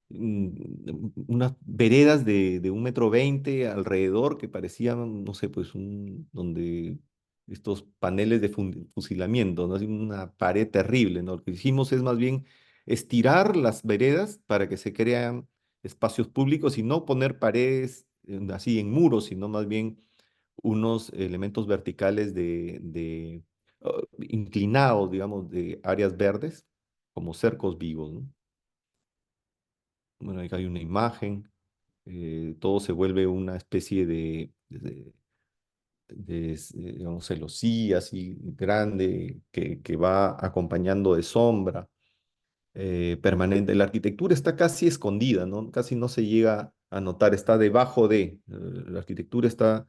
unas veredas de 1,20 m alrededor, que parecían, no sé, pues donde estos paneles de fusilamiento, ¿no? Así una pared terrible, ¿no? Lo que hicimos es más bien estirar las veredas para que se crean espacios públicos, y no poner paredes así en muros, sino más bien unos elementos verticales inclinados, digamos, de áreas verdes, como cercos vivos, ¿no? Bueno, ahí hay una imagen, todo se vuelve una especie digamos, celosía así grande, que va acompañando de sombra permanente. La arquitectura está casi escondida, ¿no? Casi no se llega a notar, está debajo la arquitectura está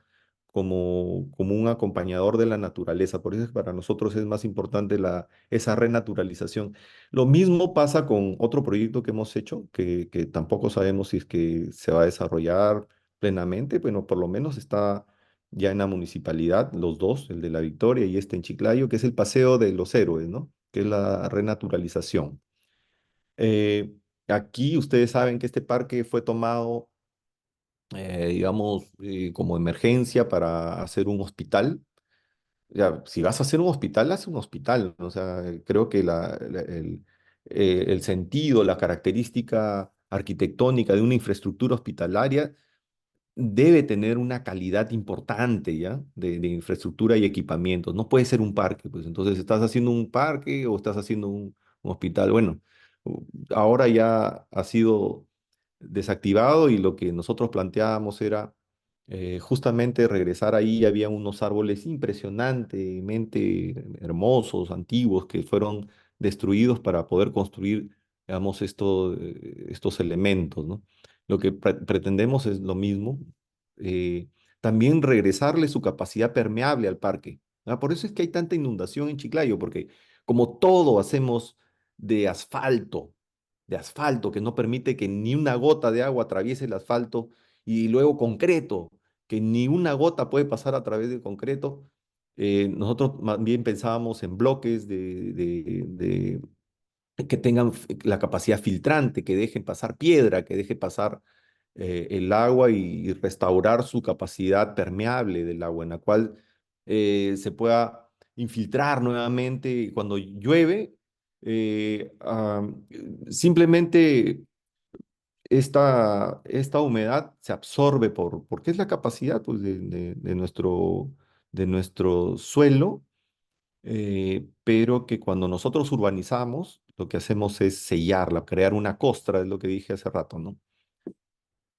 como un acompañador de la naturaleza. Por eso es que para nosotros es más importante esa renaturalización. Lo mismo pasa con otro proyecto que hemos hecho, que tampoco sabemos si es que se va a desarrollar plenamente. Bueno, por lo menos está ya en la municipalidad, los dos, el de La Victoria y este en Chiclayo, que es el Paseo de los Héroes, ¿no? Que es la renaturalización. Eh, Aquí ustedes saben que este parque fue tomado, digamos, como emergencia para hacer un hospital. Ya, si vas a hacer un hospital, haz un hospital, ¿no? O sea, creo que el sentido, la característica arquitectónica de una infraestructura hospitalaria debe tener una calidad importante, ¿ya? De infraestructura y equipamientos. No puede ser un parque, pues entonces estás haciendo un parque o estás haciendo un hospital. Bueno, ahora ya ha sido desactivado, y lo que nosotros planteábamos era justamente regresar ahí. Había unos árboles impresionantemente hermosos, antiguos, que fueron destruidos para poder construir, digamos, estos elementos, ¿no? Lo que pretendemos es lo mismo, eh, también regresarle su capacidad permeable al parque, ¿ah? Por eso es que hay tanta inundación en Chiclayo, porque como todo hacemos de asfalto, de asfalto que no permite que ni una gota de agua atraviese el asfalto, y luego concreto, que ni una gota puede pasar a través del concreto. Nosotros más bien pensábamos en bloques que tengan la capacidad filtrante, que dejen pasar piedra, que deje pasar el agua y restaurar su capacidad permeable del agua, en la cual se pueda infiltrar nuevamente cuando llueve. Simplemente esta humedad se absorbe porque es la capacidad pues, de nuestro suelo, pero que cuando nosotros urbanizamos, lo que hacemos es sellarla, crear una costra, es lo que dije hace rato, ¿no?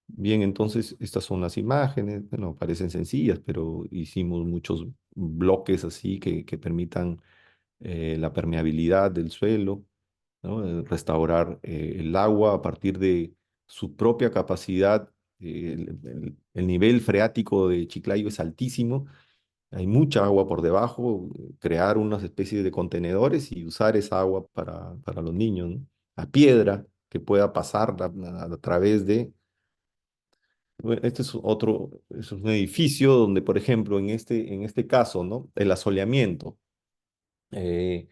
Bien, entonces estas son las imágenes, bueno, parecen sencillas, pero hicimos muchos bloques así que permitan la permeabilidad del suelo, ¿no? Restaurar el agua a partir de su propia capacidad. El nivel freático de Chiclayo es altísimo, hay mucha agua por debajo, crear unas especies de contenedores y usar esa agua para los niños, ¿no? La piedra que pueda pasar a través de... Bueno, este es otro, es un edificio donde, por ejemplo, en este caso, ¿no? El asoleamiento eh,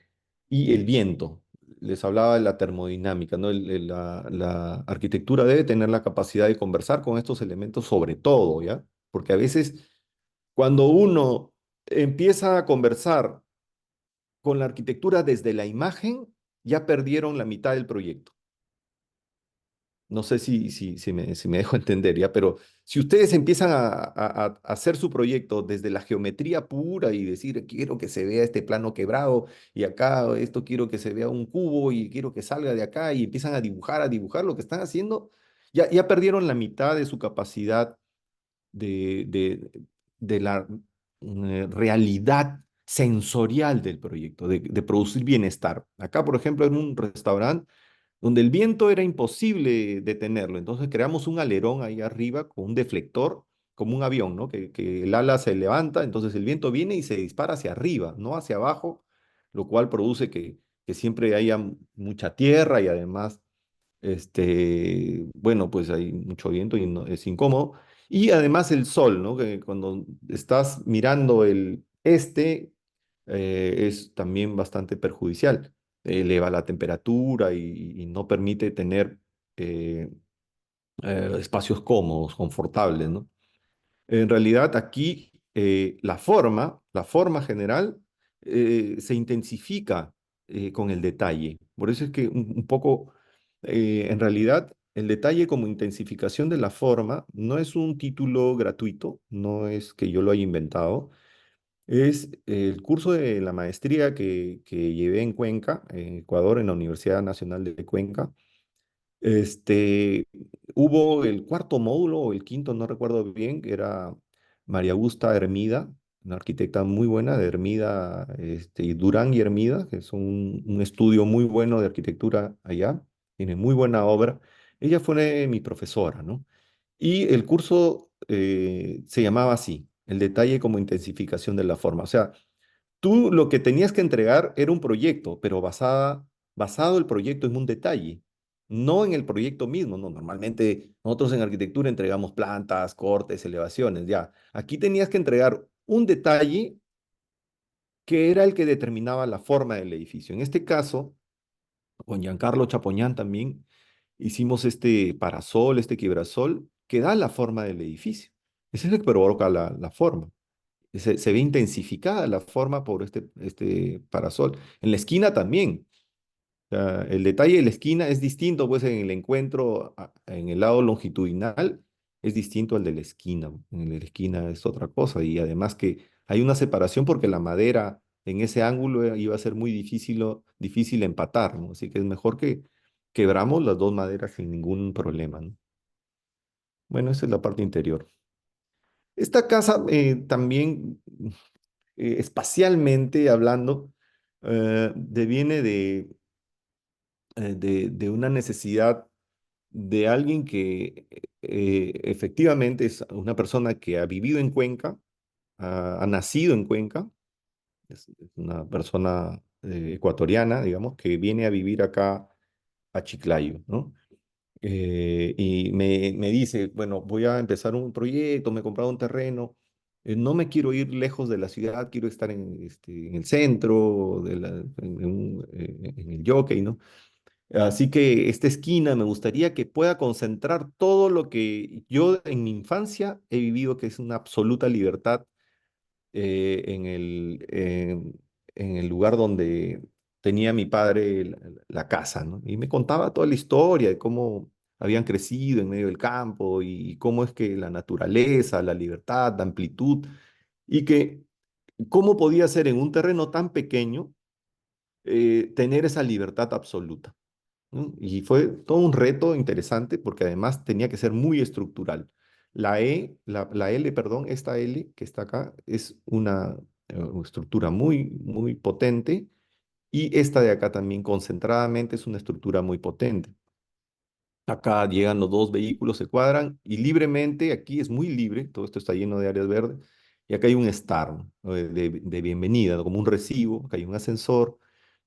y el viento. Les hablaba de la termodinámica, ¿no? La arquitectura debe tener la capacidad de conversar con estos elementos sobre todo, ¿ya? Porque a veces cuando uno empieza a conversar con la arquitectura desde la imagen, ya perdieron la mitad del proyecto. No sé si me dejo entender ya, pero si ustedes empiezan a hacer su proyecto desde la geometría pura y decir, quiero que se vea este plano quebrado y acá esto quiero que se vea un cubo y quiero que salga de acá y empiezan a dibujar lo que están haciendo, ya perdieron la mitad de su capacidad de, de, de la realidad sensorial del proyecto, de producir bienestar. Acá, por ejemplo, en un restaurante, donde el viento era imposible detenerlo. Entonces creamos un alerón ahí arriba con un deflector, como un avión, ¿no? Que el ala se levanta, entonces el viento viene y se dispara hacia arriba, no hacia abajo, lo cual produce que siempre haya mucha tierra y además, bueno, pues hay mucho viento y es incómodo. Y además el sol, ¿no? Que cuando estás mirando el es también bastante perjudicial. Eleva la temperatura y no permite tener eh, espacios cómodos, confortables, ¿no? En realidad aquí la forma general se intensifica con el detalle. Por eso es que un poco, en realidad, el detalle como intensificación de la forma no es un título gratuito, no es que yo lo haya inventado, es el curso de la maestría que llevé en Cuenca, en Ecuador, en la Universidad Nacional de Cuenca. Este, Hubo el cuarto módulo o el quinto, no recuerdo bien, que era María Augusta Hermida, una arquitecta muy buena de Hermida, y Durán y Hermida, que son un estudio muy bueno de arquitectura allá, tiene muy buena obra. Ella fue mi profesora, ¿no? Y el curso se llamaba así, el detalle como intensificación de la forma. O sea, tú lo que tenías que entregar era un proyecto, pero basado el proyecto en un detalle, no en el proyecto mismo, ¿no? Normalmente nosotros en arquitectura entregamos plantas, cortes, elevaciones, ya. Aquí tenías que entregar un detalle que era el que determinaba la forma del edificio. En este caso, con Giancarlo Chapoñán también hicimos este parasol, este quiebrasol, que da la forma del edificio. Ese es el que provoca la forma. Se ve intensificada la forma por este parasol. En la esquina también. O sea, el detalle de la esquina es distinto, pues en el encuentro, en el lado longitudinal, es distinto al de la esquina. En el de la esquina es otra cosa. Y además que hay una separación porque la madera en ese ángulo iba a ser muy difícil empatar, ¿no? Así que es mejor que quebramos las dos maderas sin ningún problema, ¿no? Bueno, esa es la parte interior. Esta casa también espacialmente hablando, deviene de una necesidad de alguien que efectivamente es una persona que ha vivido en Cuenca, ha nacido en Cuenca, es una persona ecuatoriana, digamos, que viene a vivir acá a Chiclayo, ¿no? Y me dice, bueno, voy a empezar un proyecto, me he comprado un terreno, no me quiero ir lejos de la ciudad, quiero estar en el centro, en el Jockey, ¿no? Así que esta esquina me gustaría que pueda concentrar todo lo que yo en mi infancia he vivido, que es una absoluta libertad en el lugar donde tenía mi padre la casa, ¿no? Y me contaba toda la historia de cómo habían crecido en medio del campo y cómo es que la naturaleza, la libertad, la amplitud, y que cómo podía ser en un terreno tan pequeño tener esa libertad absoluta. ¿No? Y fue todo un reto interesante porque además tenía que ser muy estructural. La L, perdón, esta L que está acá es una estructura muy potente y esta de acá también concentradamente es una estructura muy potente. Acá llegan los dos vehículos, se cuadran y libremente, aquí es muy libre, todo esto está lleno de áreas verdes, y acá hay un STAR, ¿no? De bienvenida, ¿no? Como un recibo, acá hay un ascensor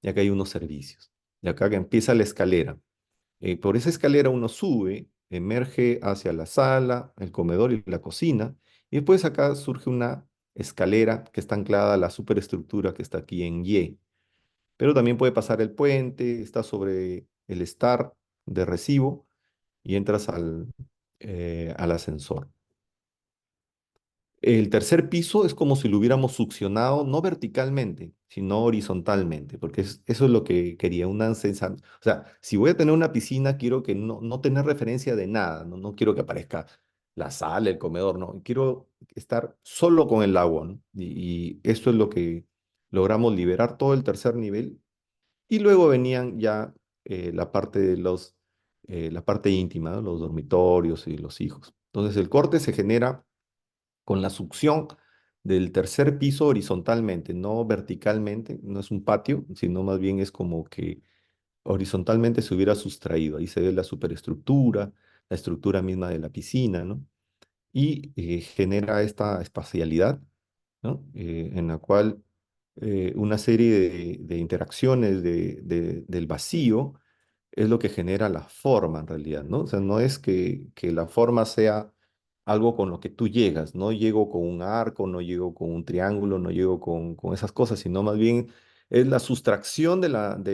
y acá hay unos servicios. Y acá que empieza la escalera. Por esa escalera uno sube, emerge hacia la sala, el comedor y la cocina, y después acá surge una escalera que está anclada a la superestructura que está aquí en Y. Pero también puede pasar el puente, está sobre el STAR de recibo y entras al ascensor. El tercer piso es como si lo hubiéramos succionado, no verticalmente, sino horizontalmente, porque eso es lo que quería, una sensación. O sea, si voy a tener una piscina, quiero que no tener referencia de nada, no quiero que aparezca la sala, el comedor, no, quiero estar solo con el agua, ¿no? Y eso es lo que logramos liberar todo el tercer nivel. Y luego venían ya la parte la parte íntima, ¿no? Los dormitorios y los hijos. Entonces el corte se genera con la succión del tercer piso horizontalmente, no verticalmente, no es un patio, sino más bien es como que horizontalmente se hubiera sustraído. Ahí se ve la superestructura, la estructura misma de la piscina, ¿no? Y genera esta espacialidad, ¿no? En la cual una serie de interacciones del vacío es lo que genera la forma en realidad, ¿no? O sea, no es que la forma sea algo con lo que tú llegas, no llego con un arco, no llego con un triángulo, no llego con esas cosas, sino más bien es la sustracción de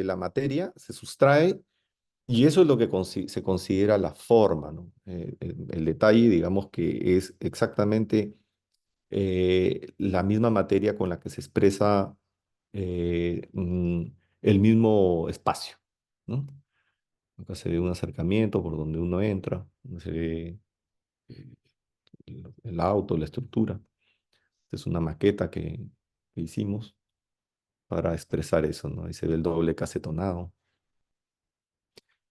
la materia, se sustrae y eso es lo que se considera la forma, ¿no? El detalle, digamos que es exactamente la misma materia con la que se expresa el mismo espacio, ¿no? Acá se ve un acercamiento por donde uno entra, se ve eh, el auto, la estructura. Esta es una maqueta que hicimos para expresar eso, ¿no? Ahí se ve el doble casetonado.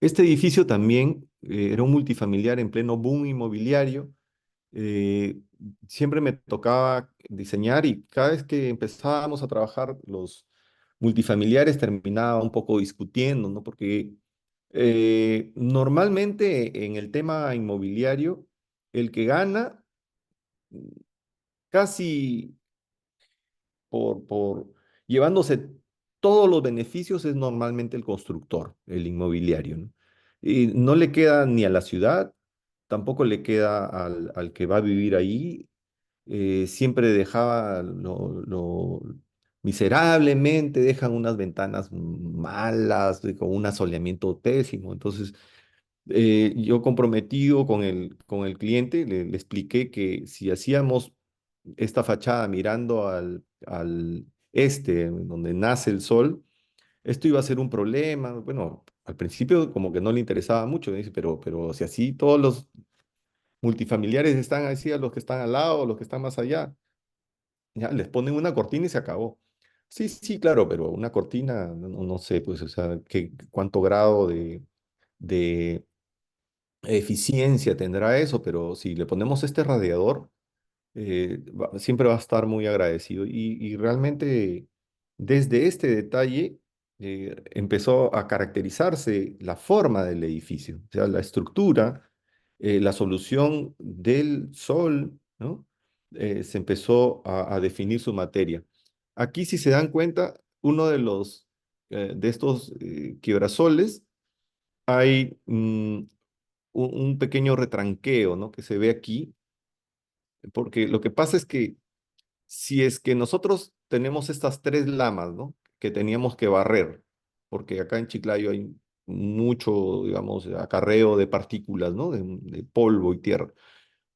Este edificio también era un multifamiliar en pleno boom inmobiliario. eh, Siempre me tocaba diseñar y cada vez que empezábamos a trabajar los multifamiliares terminaba un poco discutiendo, ¿no? Porque normalmente en el tema inmobiliario, el que gana casi por llevándose todos los beneficios es normalmente el constructor, el inmobiliario, ¿no? Y no le queda ni a la ciudad, tampoco le queda al que va a vivir ahí. Siempre dejaba miserablemente, dejan unas ventanas malas, con un asoleamiento pésimo. Entonces, yo comprometido con el cliente, le expliqué que si hacíamos esta fachada mirando al este, donde nace el sol, esto iba a ser un problema. Bueno, al principio como que no le interesaba mucho, me dice, pero si así todos los multifamiliares están así, a los que están al lado, los que están más allá, ya les ponen una cortina y se acabó. Sí, sí, claro, pero una cortina, no sé, pues, o sea, cuánto grado de eficiencia tendrá eso, pero si le ponemos este radiador, siempre va a estar muy agradecido. Y realmente desde este detalle empezó a caracterizarse la forma del edificio, o sea, la estructura, la solución del sol, ¿no? Se empezó a definir su materia. Aquí, si se dan cuenta, uno de estos quiebrasoles, hay un pequeño retranqueo, ¿no? Que se ve aquí, porque lo que pasa es que si es que nosotros tenemos estas tres lamas, ¿no? Que teníamos que barrer, porque acá en Chiclayo hay mucho, digamos, acarreo de partículas, ¿no? De polvo y tierra.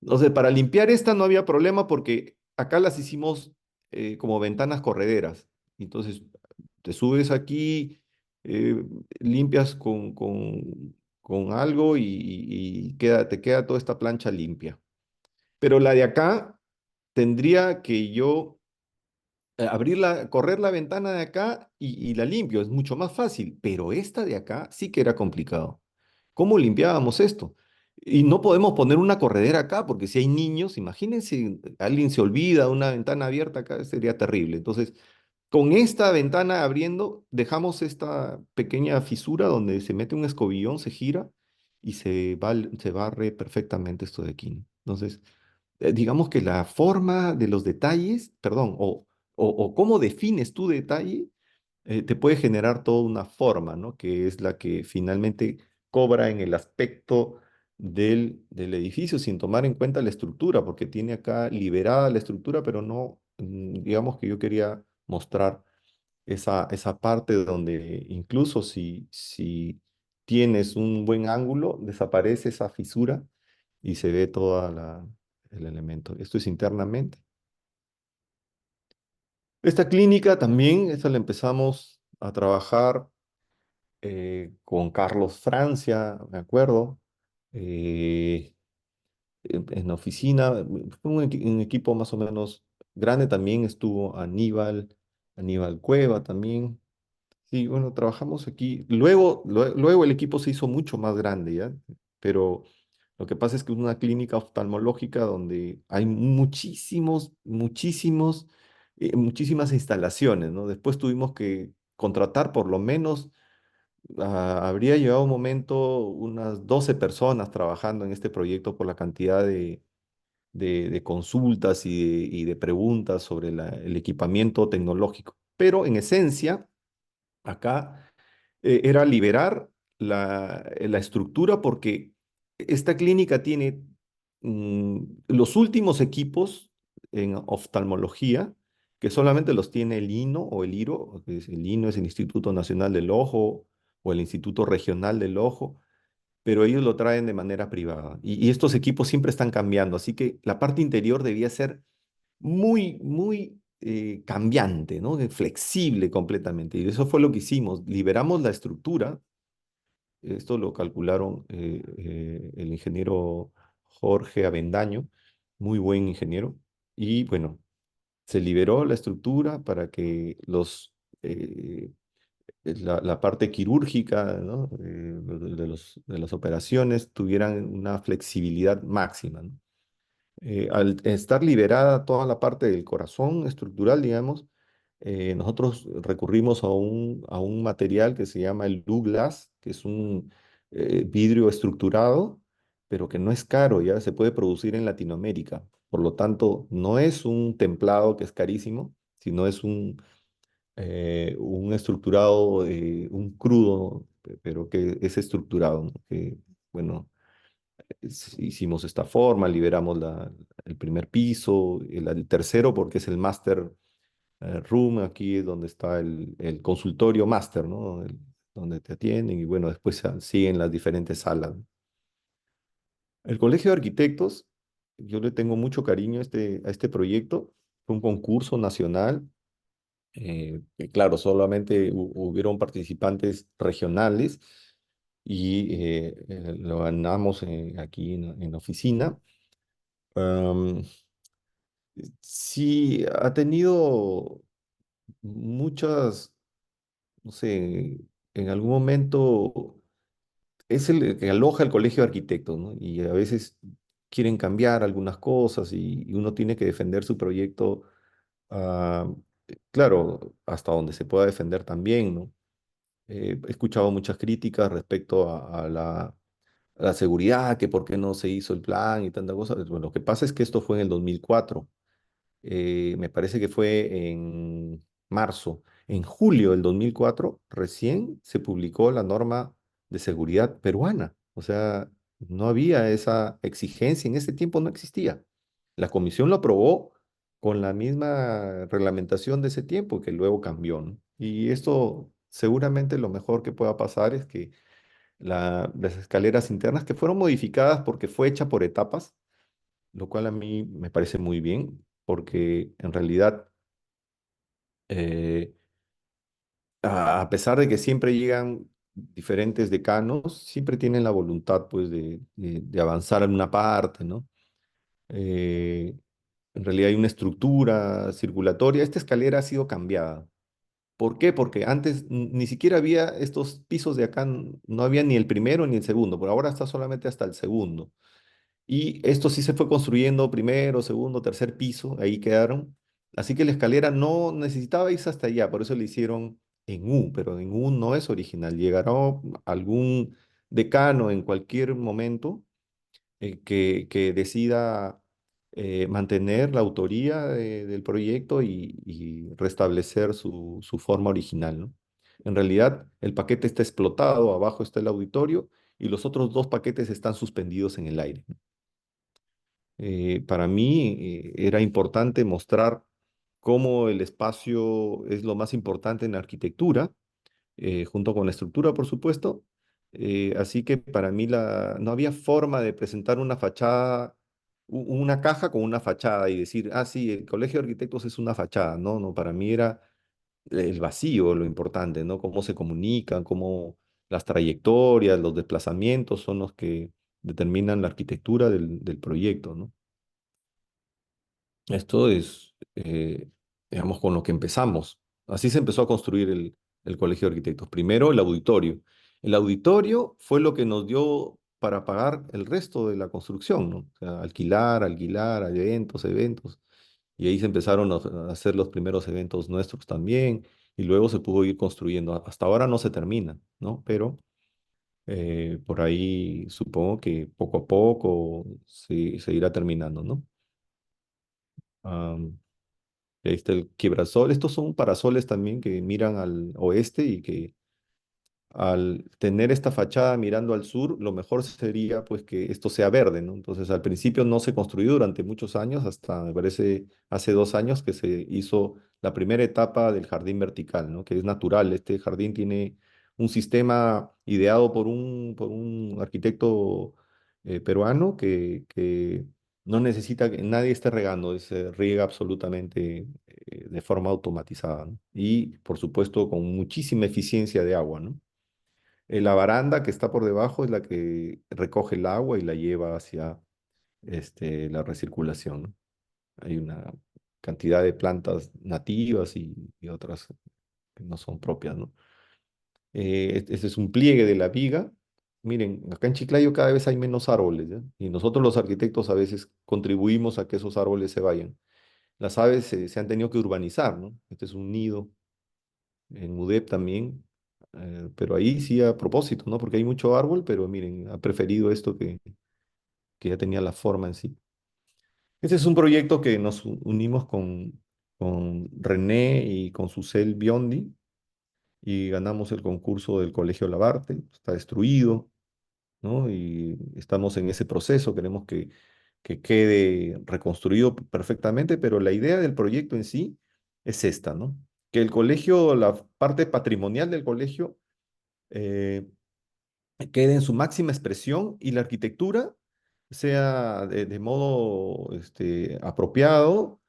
Entonces, para limpiar esta no había problema porque acá las hicimos como ventanas correderas. Entonces, te subes aquí, eh, limpias con algo y te queda toda esta plancha limpia. Pero la de acá tendría que yo correr la ventana de acá y la limpio, es mucho más fácil. Pero esta de acá sí que era complicado. ¿Cómo limpiábamos esto? Y no podemos poner una corredera acá, porque si hay niños, imagínense, alguien se olvida una ventana abierta acá, sería terrible. Entonces, con esta ventana abriendo, dejamos esta pequeña fisura donde se mete un escobillón, se gira y se barre perfectamente esto de aquí, ¿no? Entonces, digamos que la forma de los detalles, perdón, o cómo defines tu detalle, te puede generar toda una forma, ¿no? Que es la que finalmente cobra en el aspecto del edificio sin tomar en cuenta la estructura, porque tiene acá liberada la estructura, pero no, digamos que yo quería mostrar esa parte donde incluso si tienes un buen ángulo, desaparece esa fisura y se ve toda el elemento. Esto es internamente. Esta clínica también, esta la empezamos a trabajar con Carlos Francia, me acuerdo, eh, en la oficina. Fue un equipo más o menos grande también, estuvo Aníbal Cueva también. Sí, bueno, trabajamos aquí. Luego el equipo se hizo mucho más grande, ¿ya? Pero lo que pasa es que es una clínica oftalmológica donde hay muchísimas instalaciones, ¿no? Después tuvimos que contratar por lo menos, habría llegado un momento, unas 12 personas trabajando en este proyecto por la cantidad de consultas y de preguntas sobre el equipamiento tecnológico. Pero en esencia, acá era liberar la estructura porque esta clínica tiene los últimos equipos en oftalmología, que solamente los tiene el INO o el IRO, que el INO es el Instituto Nacional del Ojo o el Instituto Regional del Ojo, pero ellos lo traen de manera privada. Y estos equipos siempre están cambiando, así que la parte interior debía ser muy cambiante, ¿no? Flexible completamente. Y eso fue lo que hicimos. Liberamos la estructura. Esto lo calcularon el ingeniero Jorge Avendaño, muy buen ingeniero. Y bueno, se liberó la estructura para que la parte quirúrgica, ¿no? De las operaciones tuvieran una flexibilidad máxima, ¿no? Al estar liberada toda la parte del corazón estructural, digamos, nosotros recurrimos a un material que se llama el Douglas, que es un vidrio estructurado, pero que no es caro, ya se puede producir en Latinoamérica. Por lo tanto, no es un templado que es carísimo, sino es un estructurado, un crudo, pero que es estructurado, ¿no? Que, bueno, hicimos esta forma, liberamos el primer piso, el tercero porque es el master room, aquí es donde está el consultorio master, ¿no? Donde te atienden y bueno, después siguen las diferentes salas. El Colegio de Arquitectos, yo le tengo mucho cariño a este proyecto, fue un concurso nacional, que claro, solamente hubieron participantes regionales y lo ganamos aquí en la oficina. Am, sí, ha tenido muchas, no sé, en algún momento es el que aloja el colegio de arquitectos, ¿no? Y a veces quieren cambiar algunas cosas y uno tiene que defender su proyecto, ah, claro, hasta donde se pueda defender también, ¿no? He escuchado muchas críticas respecto a la seguridad, que por qué no se hizo el plan y tanta cosa. Bueno, lo que pasa es que esto fue en el 2004. Me parece que fue en marzo. En julio del 2004 recién se publicó la norma de seguridad peruana. O sea, no había esa exigencia, en ese tiempo no existía. La comisión lo aprobó con la misma reglamentación de ese tiempo que luego cambió, ¿no? Y esto seguramente lo mejor que pueda pasar es que las escaleras internas que fueron modificadas porque fue hecha por etapas, lo cual a mí me parece muy bien, porque en realidad, eh, a pesar de que siempre llegan diferentes decanos, siempre tienen la voluntad pues de avanzar en una parte, ¿no? Eh, en realidad hay una estructura circulatoria. Esta escalera ha sido cambiada. ¿Por qué? Porque antes ni siquiera había estos pisos de acá, no había ni el primero ni el segundo, por ahora está solamente hasta el segundo. Y esto sí se fue construyendo primero, segundo, tercer piso, ahí quedaron. Así que la escalera no necesitaba irse hasta allá, por eso le hicieron en U, pero en U no es original. Llegará algún decano en cualquier momento, que decida mantener la autoría del proyecto y restablecer su forma original, ¿no? En realidad, el paquete está explotado, abajo está el auditorio y los otros dos paquetes están suspendidos en el aire. Para mí era importante mostrar cómo el espacio es lo más importante en la arquitectura, junto con la estructura, por supuesto. Así que para mí no había forma de presentar una fachada, una caja con una fachada y decir, ah, sí, el Colegio de Arquitectos es una fachada. No, no, para mí era el vacío lo importante, ¿no? Cómo se comunican, cómo las trayectorias, los desplazamientos son los que determinan la arquitectura del proyecto, ¿no? Esto es, digamos, con lo que empezamos. Así se empezó a construir el Colegio de Arquitectos. Primero, el auditorio. El auditorio fue lo que nos dio para pagar el resto de la construcción, ¿no? O sea, alquilar, eventos, eventos. Y ahí se empezaron a hacer los primeros eventos nuestros también. Y luego se pudo ir construyendo. Hasta ahora no se termina, ¿no? Pero por ahí supongo que poco a poco se irá terminando, ¿no? Y ahí está el quiebrasol. Estos son parasoles también que miran al oeste y que al tener esta fachada mirando al sur, lo mejor sería pues que esto sea verde, ¿no? Entonces al principio no se construyó durante muchos años, hasta me parece hace 2 años que se hizo la primera etapa del jardín vertical, ¿no? Que es natural. Este jardín tiene un sistema ideado por un arquitecto peruano que no necesita que nadie esté regando, se riega absolutamente de forma automatizada, ¿no? Y por supuesto con muchísima eficiencia de agua, ¿no? La baranda que está por debajo es la que recoge el agua y la lleva hacia la recirculación, ¿no? Hay una cantidad de plantas nativas y otras que no son propias, ¿no? Este es un pliegue de la viga. Miren, acá en Chiclayo cada vez hay menos árboles, ¿ya? Y nosotros los arquitectos a veces contribuimos a que esos árboles se vayan. Las aves se han tenido que urbanizar, ¿no? Este es un nido en UDEP también, pero ahí sí a propósito, ¿no? Porque hay mucho árbol, pero miren, ha preferido esto que ya tenía la forma en sí. Este es un proyecto que nos unimos con René y con Susel Biondi y ganamos el concurso del Colegio Labarte. Está destruido, ¿no? Y estamos en ese proceso, queremos que quede reconstruido perfectamente, pero la idea del proyecto en sí es esta, ¿no? Que el colegio, la parte patrimonial del colegio, eh, quede en su máxima expresión y la arquitectura sea de modo apropiado,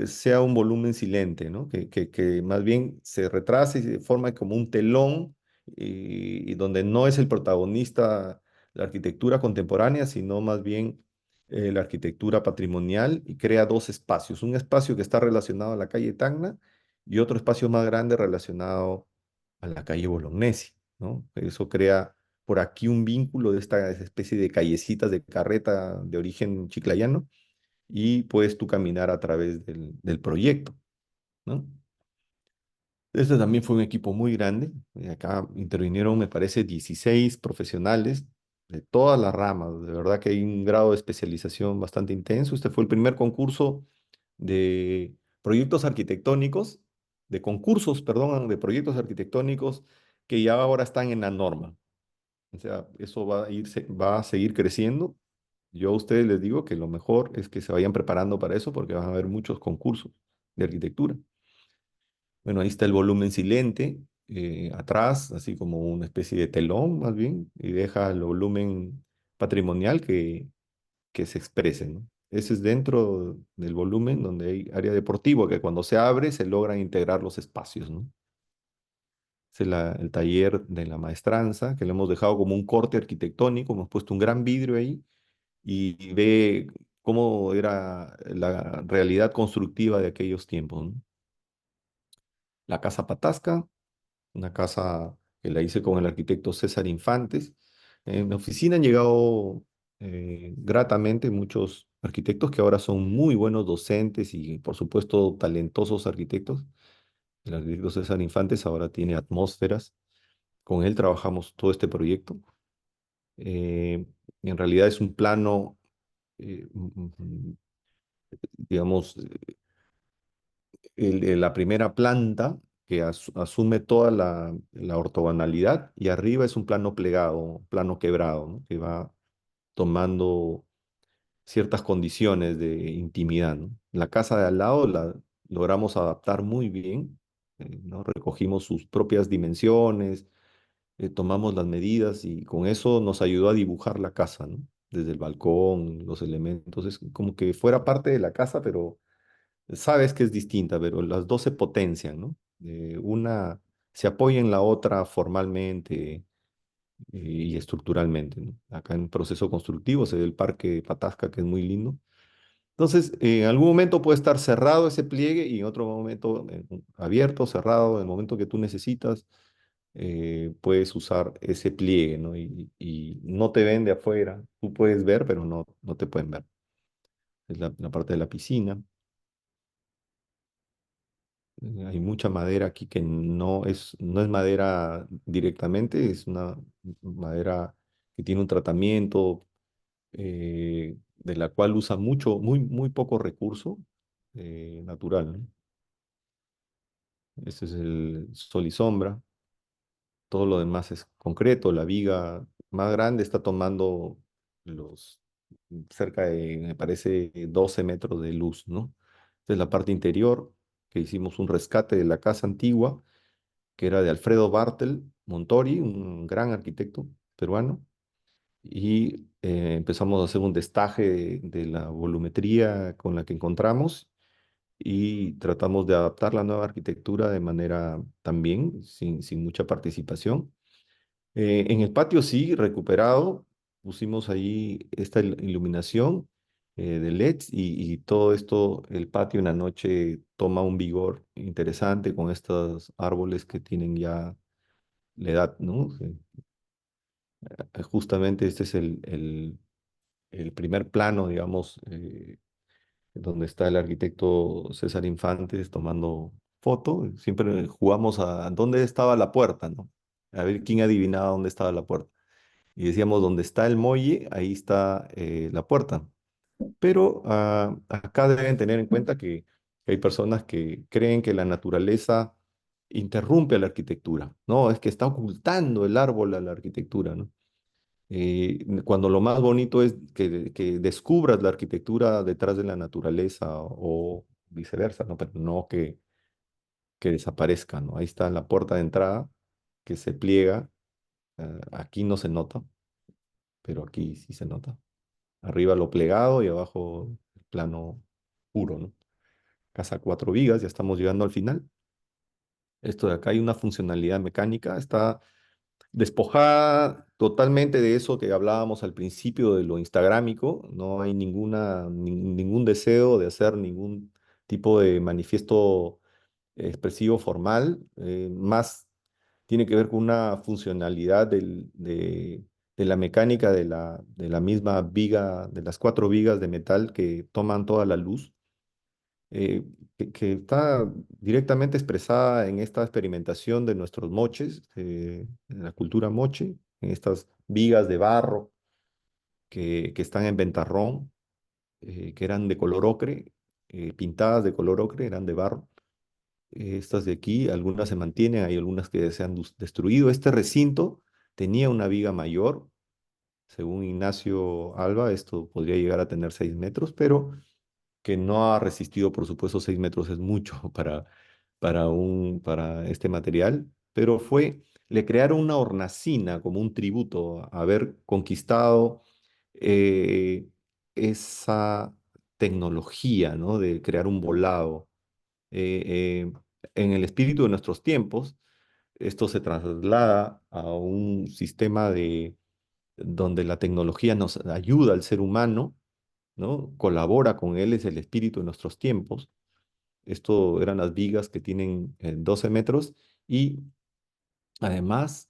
sea un volumen silente, ¿no? Que más bien se retrase y se forma como un telón y donde no es el protagonista la arquitectura contemporánea, sino más bien la arquitectura patrimonial y crea dos espacios, un espacio que está relacionado a la calle Tacna y otro espacio más grande relacionado a la calle Bolognesi, ¿no? Eso crea por aquí un vínculo de esta especie de callecitas de carreta de origen chiclayano y puedes tú caminar a través del proyecto, ¿no? Este también fue un equipo muy grande. Acá intervinieron, me parece, 16 profesionales de todas las ramas. De verdad que hay un grado de especialización bastante intenso. Este fue el primer concurso de proyectos arquitectónicos, de concursos, perdón, de proyectos arquitectónicos que ya ahora están en la norma. O sea, eso va a seguir creciendo. Yo a ustedes les digo que lo mejor es que se vayan preparando para eso porque van a haber muchos concursos de arquitectura. Bueno, ahí está el volumen silente. atrás, así como una especie de telón más bien, y deja el volumen patrimonial que se exprese, ¿no? Ese es dentro del volumen donde hay área deportiva, que cuando se abre se logran integrar los espacios, ¿no? Ese es el taller de la maestranza, que le hemos dejado como un corte arquitectónico, hemos puesto un gran vidrio ahí y ve cómo era la realidad constructiva de aquellos tiempos, ¿no? La Casa Patasca, una casa que la hice con el arquitecto César Infantes. En mi oficina han llegado gratamente muchos arquitectos que ahora son muy buenos docentes y, por supuesto, talentosos arquitectos. El arquitecto César Infantes ahora tiene Atmósferas. Con él trabajamos todo este proyecto. En realidad es un plano, digamos, la primera planta que asume toda la ortogonalidad y arriba es un plano plegado, plano quebrado, ¿no? Que va tomando ciertas condiciones de intimidad, ¿no? La casa de al lado la logramos adaptar muy bien, ¿no? Recogimos sus propias dimensiones, tomamos las medidas y con eso nos ayudó a dibujar la casa, ¿no? Desde el balcón, los elementos, es como que fuera parte de la casa, pero sabes que es distinta, pero las dos se potencian, ¿no? Una se apoya en la otra formalmente y estructuralmente, ¿no? Acá en proceso constructivo se ve el Parque Patasca, que es muy lindo. Entonces, en algún momento puede estar cerrado ese pliegue y en otro momento abierto, cerrado, en el momento que tú necesitas, puedes usar ese pliegue, ¿no? Y no te ven de afuera. Tú puedes ver, pero no te pueden ver. Es la parte de la piscina. Hay mucha madera aquí que no es madera directamente, es una madera que tiene un tratamiento de la cual usa muy poco recurso natural, ¿no? Este es el sol y sombra, todo lo demás es concreto, la viga más grande está tomando los cerca de, me parece, 12 metros de luz, ¿no? Esta es la parte interior, que hicimos un rescate de la casa antigua que era de Alfredo Bartel Montori, un gran arquitecto peruano, y empezamos a hacer un destaje de la volumetría con la que encontramos y tratamos de adaptar la nueva arquitectura de manera también sin mucha participación. En el patio sí, recuperado, pusimos ahí esta iluminación de LEDs y todo esto, el patio en la noche toma un vigor interesante con estos árboles que tienen ya la edad, ¿no? Justamente este es el primer plano, digamos, donde está el arquitecto César Infantes tomando foto. Siempre jugamos a dónde estaba la puerta, ¿no? A ver quién adivinaba dónde estaba la puerta. Y decíamos, donde está el muelle, ahí está la puerta. Pero acá deben tener en cuenta que hay personas que creen que la naturaleza interrumpe la arquitectura, ¿no? Es que está ocultando el árbol a la arquitectura, ¿no? Cuando lo más bonito es que descubras la arquitectura detrás de la naturaleza o viceversa, ¿no? Pero no que desaparezca, ¿no? Ahí está la puerta de entrada que se pliega. Aquí no se nota, pero aquí sí se nota. Arriba lo plegado y abajo el plano puro, ¿no? Casa cuatro vigas, ya estamos llegando al final. Esto de acá hay una funcionalidad mecánica, está despojada totalmente de eso que hablábamos al principio de lo instagrámico, no hay ningún deseo de hacer ningún tipo de manifiesto expresivo formal, más tiene que ver con una funcionalidad de la mecánica de la misma viga, de las cuatro vigas de metal que toman toda la luz, eh, que está directamente expresada en esta experimentación de nuestros moches, en la cultura moche, en estas vigas de barro que están en ventarrón, que eran de color ocre, pintadas de color ocre, eran de barro. Estas de aquí, algunas se mantienen, hay algunas que se han destruido. Este recinto tenía una viga mayor, según Ignacio Alba, esto podría llegar a tener 6 metros, pero que no ha resistido, por supuesto, 6 metros es mucho para este material, pero le crearon una hornacina como un tributo a haber conquistado eh, esa tecnología, ¿no? De crear un volado. Eh, en el espíritu de nuestros tiempos, esto se traslada a un sistema donde la tecnología nos ayuda al ser humano, ¿no? Colabora con él, es el espíritu de nuestros tiempos. Esto eran las vigas que tienen 12 metros y además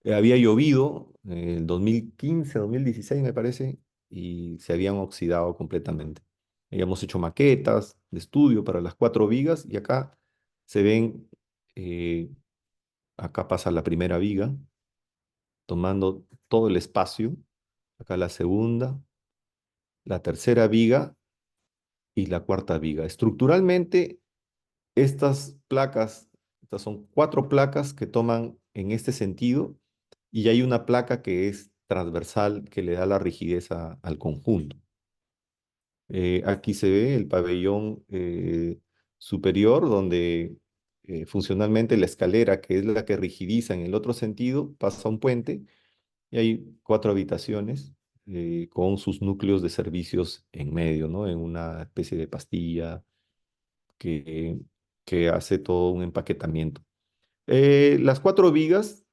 había llovido en el 2015, 2016 me parece, y se habían oxidado completamente. Habíamos hecho maquetas de estudio para las 4 vigas y acá se ven, eh, acá pasa la primera viga, tomando todo el espacio, acá la segunda, la tercera viga y la cuarta viga. Estructuralmente, estas placas, estas son 4 placas que toman en este sentido y hay una placa que es transversal que le da la rigidez al conjunto. Aquí se ve el pabellón superior donde funcionalmente la escalera, que es la que rigidiza en el otro sentido, pasa a un puente y hay 4 habitaciones con sus núcleos de servicios en medio, ¿no? En una especie de pastilla que, que hace todo un empaquetamiento. Las 4 vigas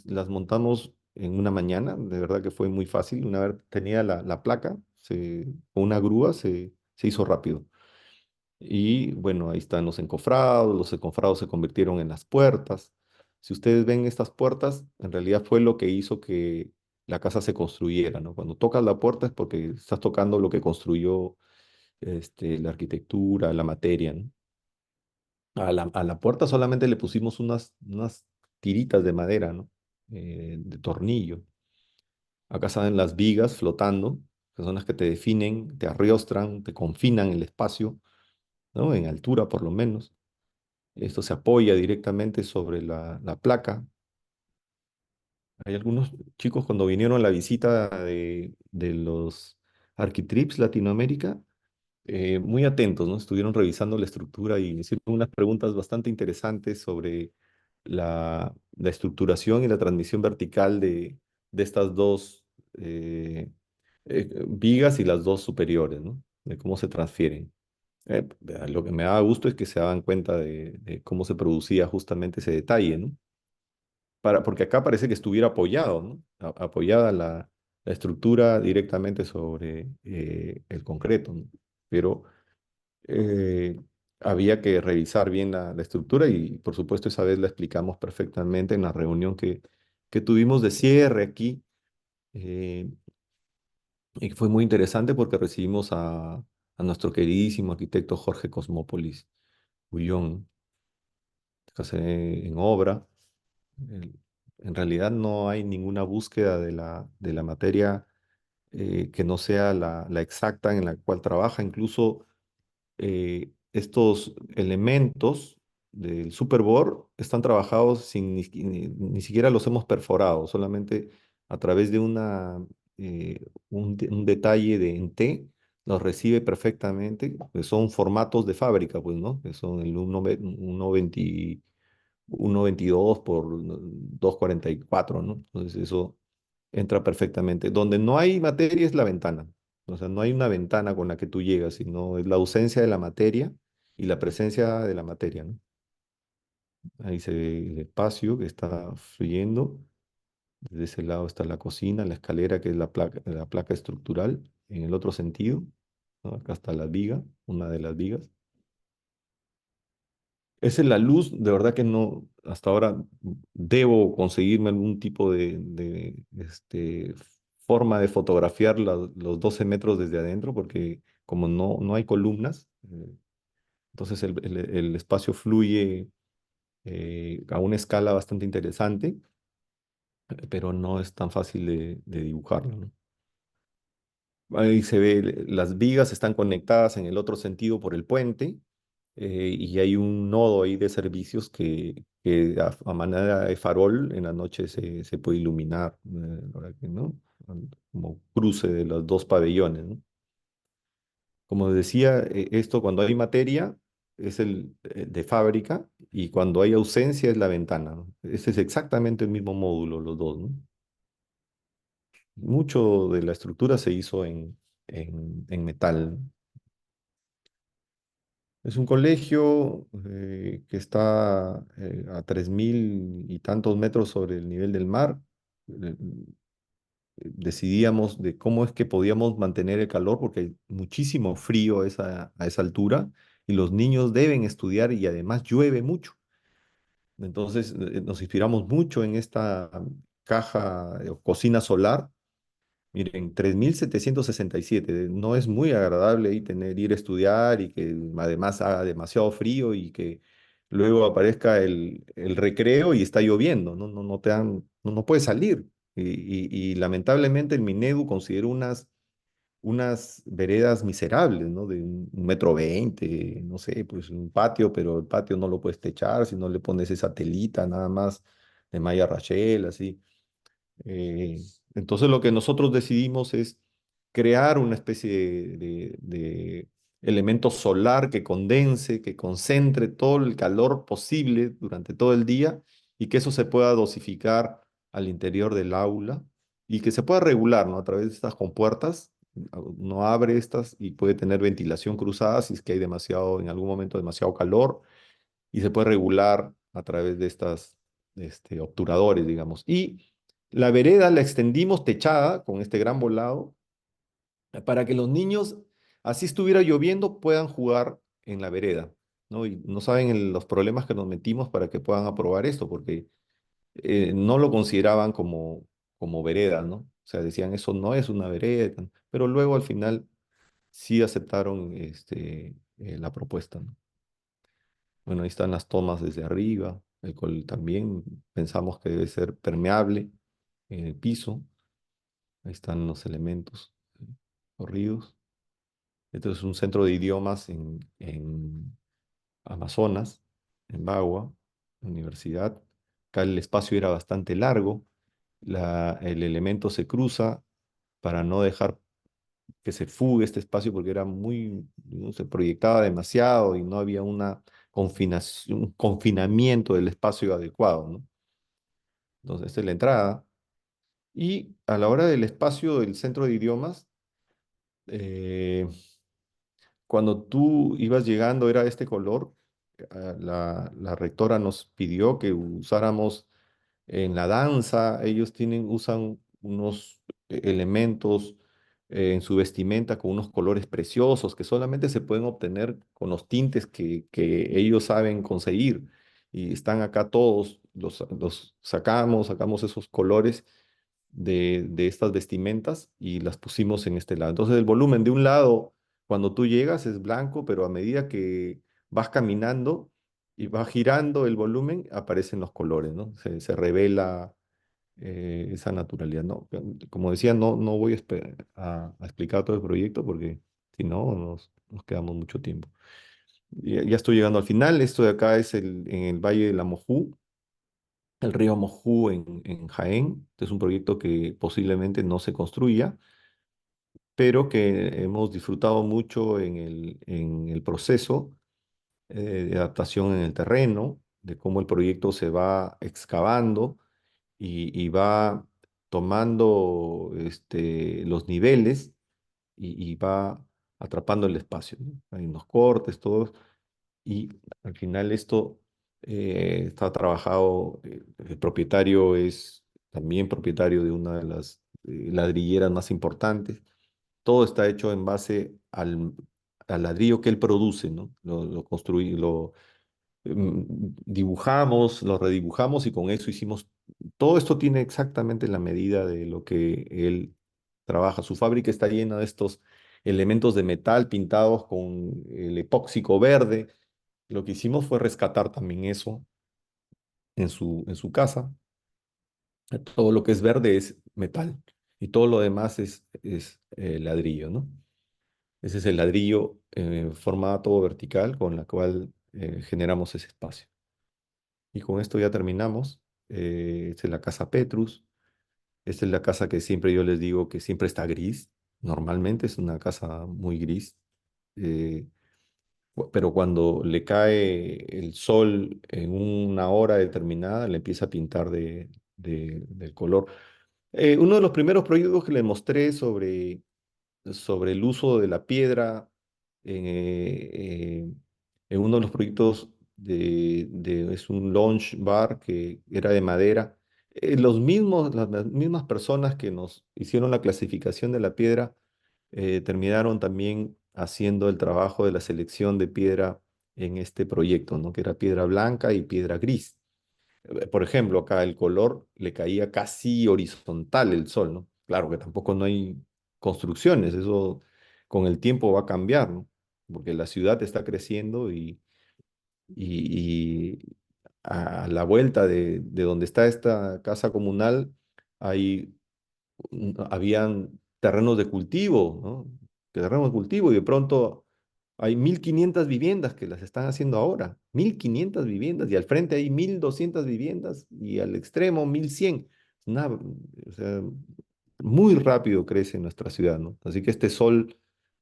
las montamos en una mañana, de verdad que fue muy fácil. Una vez tenía la placa, con una grúa se hizo rápido. Y bueno, ahí están los encofrados se convirtieron en las puertas. Si ustedes ven estas puertas, en realidad fue lo que hizo que la casa se construyera, ¿no? Cuando tocas la puerta es porque estás tocando lo que construyó la arquitectura, la materia, ¿no? A la puerta solamente le pusimos unas tiritas de madera, ¿no? De tornillo. Acá salen las vigas flotando, que son las que te definen, te arriostran, te confinan el espacio, ¿no? En altura por lo menos. Esto se apoya directamente sobre la placa. Hay algunos chicos cuando vinieron a la visita de los Arquitrips Latinoamérica, muy atentos, ¿no? Estuvieron revisando la estructura y me hicieron unas preguntas bastante interesantes sobre la estructuración y la transmisión vertical de estas dos vigas y las dos superiores, ¿no? De cómo se transfieren. Lo que me daba gusto es que se daban cuenta de cómo se producía justamente ese detalle, ¿no? Porque acá parece que estuviera apoyado, ¿no? Apoyada la estructura directamente sobre el concreto, ¿no? Pero eh, había que revisar bien la estructura y por supuesto esa vez la explicamos perfectamente en la reunión que tuvimos de cierre aquí. eh, y fue muy interesante porque recibimos a nuestro queridísimo arquitecto Jorge Cosmópolis Ullón, que hace en obra. El- en realidad no hay ninguna búsqueda de la materia que no sea la exacta en la cual trabaja. Incluso estos elementos del superboard están trabajados sin ni siquiera los hemos perforado, solamente a través de un detalle en T los recibe perfectamente, que son formatos de fábrica, pues, ¿no? Que son el 1.22 por 2.44, ¿no? Entonces eso entra perfectamente. Donde no hay materia es la ventana. O sea, no hay una ventana con la que tú llegas, sino es la ausencia de la materia y la presencia de la materia, ¿no? Ahí se ve el espacio que está fluyendo. Desde ese lado está la cocina, la escalera, que es la placa estructural, en el otro sentido, ¿no? Acá está la viga, una de las vigas. Esa es la luz, de verdad que no, hasta ahora debo conseguirme algún tipo de forma de fotografiar los 12 metros desde adentro, porque como no hay columnas, entonces el espacio fluye a una escala bastante interesante, pero no es tan fácil de dibujarlo, ¿no? Ahí se ve, las vigas están conectadas en el otro sentido por el puente, y hay un nodo ahí de servicios que a manera de farol en la noche se puede iluminar, ¿verdad que no? Como cruce de los dos pabellones, ¿no? Como decía, esto cuando hay materia, es el de fábrica y cuando hay ausencia es la ventana, ¿no? Ese es exactamente el mismo módulo, los dos, ¿no? Mucho de la estructura se hizo en metal. Es un colegio que está a 3000 y tantos metros sobre el nivel del mar. Eh, Decidíamos de cómo es que podíamos mantener el calor porque hay muchísimo frío a esa altura y los niños deben estudiar y además llueve mucho. Entonces nos inspiramos mucho en esta caja o cocina solar. Miren, 3767 no es muy agradable ahí ir a estudiar y que además haga demasiado frío y que luego aparezca el recreo y está lloviendo, no te dan, no puedes salir. Y lamentablemente el Minedu consideró unas veredas miserables, ¿no? De 1,20 m, no sé, pues un patio, pero el patio no lo puedes techar si no le pones esa telita nada más de malla rachel, así. Eh, entonces lo que nosotros decidimos es crear una especie de elemento solar que condense, que concentre todo el calor posible durante todo el día y que eso se pueda dosificar al interior del aula y que se pueda regular, ¿no? A través de estas compuertas. Uno abre estas y puede tener ventilación cruzada si es que hay demasiado, en algún momento demasiado calor y se puede regular a través de estas obturadores, digamos. Y la vereda la extendimos techada con este gran volado para que los niños, así estuviera lloviendo, puedan jugar en la vereda, ¿no? Y no saben los problemas que nos metimos para que puedan aprobar esto, porque no lo consideraban como vereda, ¿no? O sea, decían, eso no es una vereda, pero luego al final sí aceptaron la propuesta, ¿no? Bueno, ahí están las tomas desde arriba, el cual también pensamos que debe ser permeable en el piso. Ahí están los elementos corridos. Esto es un centro de idiomas en Amazonas, en Bagua, universidad. Acá el espacio era bastante largo. El elemento se cruza para no dejar que se fugue este espacio porque era muy, no se proyectaba demasiado y no había un confinamiento del espacio adecuado, ¿no? Entonces, esta es la entrada. Y a la hora del espacio del centro de idiomas, eh, cuando tú ibas llegando era este color. La rectora nos pidió que usáramos en la danza, ellos usan unos elementos en su vestimenta con unos colores preciosos que solamente se pueden obtener con los tintes que ellos saben conseguir. Y están acá todos, los sacamos esos colores de estas vestimentas y las pusimos en este lado. Entonces el volumen de un lado, cuando tú llegas, es blanco, pero a medida que vas caminando y vas girando el volumen, aparecen los colores, ¿no? Se revela esa naturalidad, ¿no? Como decía, no voy a explicar todo el proyecto porque si no, nos quedamos mucho tiempo. Ya estoy llegando al final. Esto de acá es en el Valle de la Mojú, el río Mojú en Jaén. Este es un proyecto que posiblemente no se construya, pero que hemos disfrutado mucho en el proceso de adaptación en el terreno, de cómo el proyecto se va excavando y va tomando los niveles y va atrapando el espacio, ¿no? Hay unos cortes, todos, y al final esto está trabajado, el propietario es también propietario de una de las ladrilleras más importantes. Todo está hecho en base al ladrillo que él produce, ¿no? Lo construí, dibujamos, lo redibujamos y con eso hicimos, todo esto tiene exactamente la medida de lo que él trabaja. Su fábrica está llena de estos elementos de metal pintados con el epóxico verde. Lo que hicimos fue rescatar también eso en su casa. Todo lo que es verde es metal y todo lo demás es ladrillo, ¿no? Ese es el ladrillo en formato vertical con la cual generamos ese espacio. Y con esto ya terminamos. Esta es la casa Petrus. Esta es la casa que siempre yo les digo que siempre está gris. Normalmente es una casa muy gris. Eh, pero cuando le cae el sol en una hora determinada, le empieza a pintar del color. Uno de los primeros proyectos que le mostré sobre el uso de la piedra en uno de los proyectos es un lounge bar que era de madera. Las mismas personas que nos hicieron la clasificación de la piedra terminaron también haciendo el trabajo de la selección de piedra en este proyecto, ¿no? Que era piedra blanca y piedra gris. Por ejemplo, acá el color le caía casi horizontal el sol, ¿no? Claro que tampoco no hay construcciones, eso con el tiempo va a cambiar, ¿no? Porque la ciudad está creciendo y a la vuelta de donde está esta casa comunal hay habían terrenos de cultivo, ¿no? Terrenos de cultivo y de pronto hay 1.500 viviendas que las están haciendo ahora, 1.500 viviendas y al frente hay 1.200 viviendas y al extremo 1.100. Nada, o sea, muy rápido crece nuestra ciudad, ¿no? Así que este sol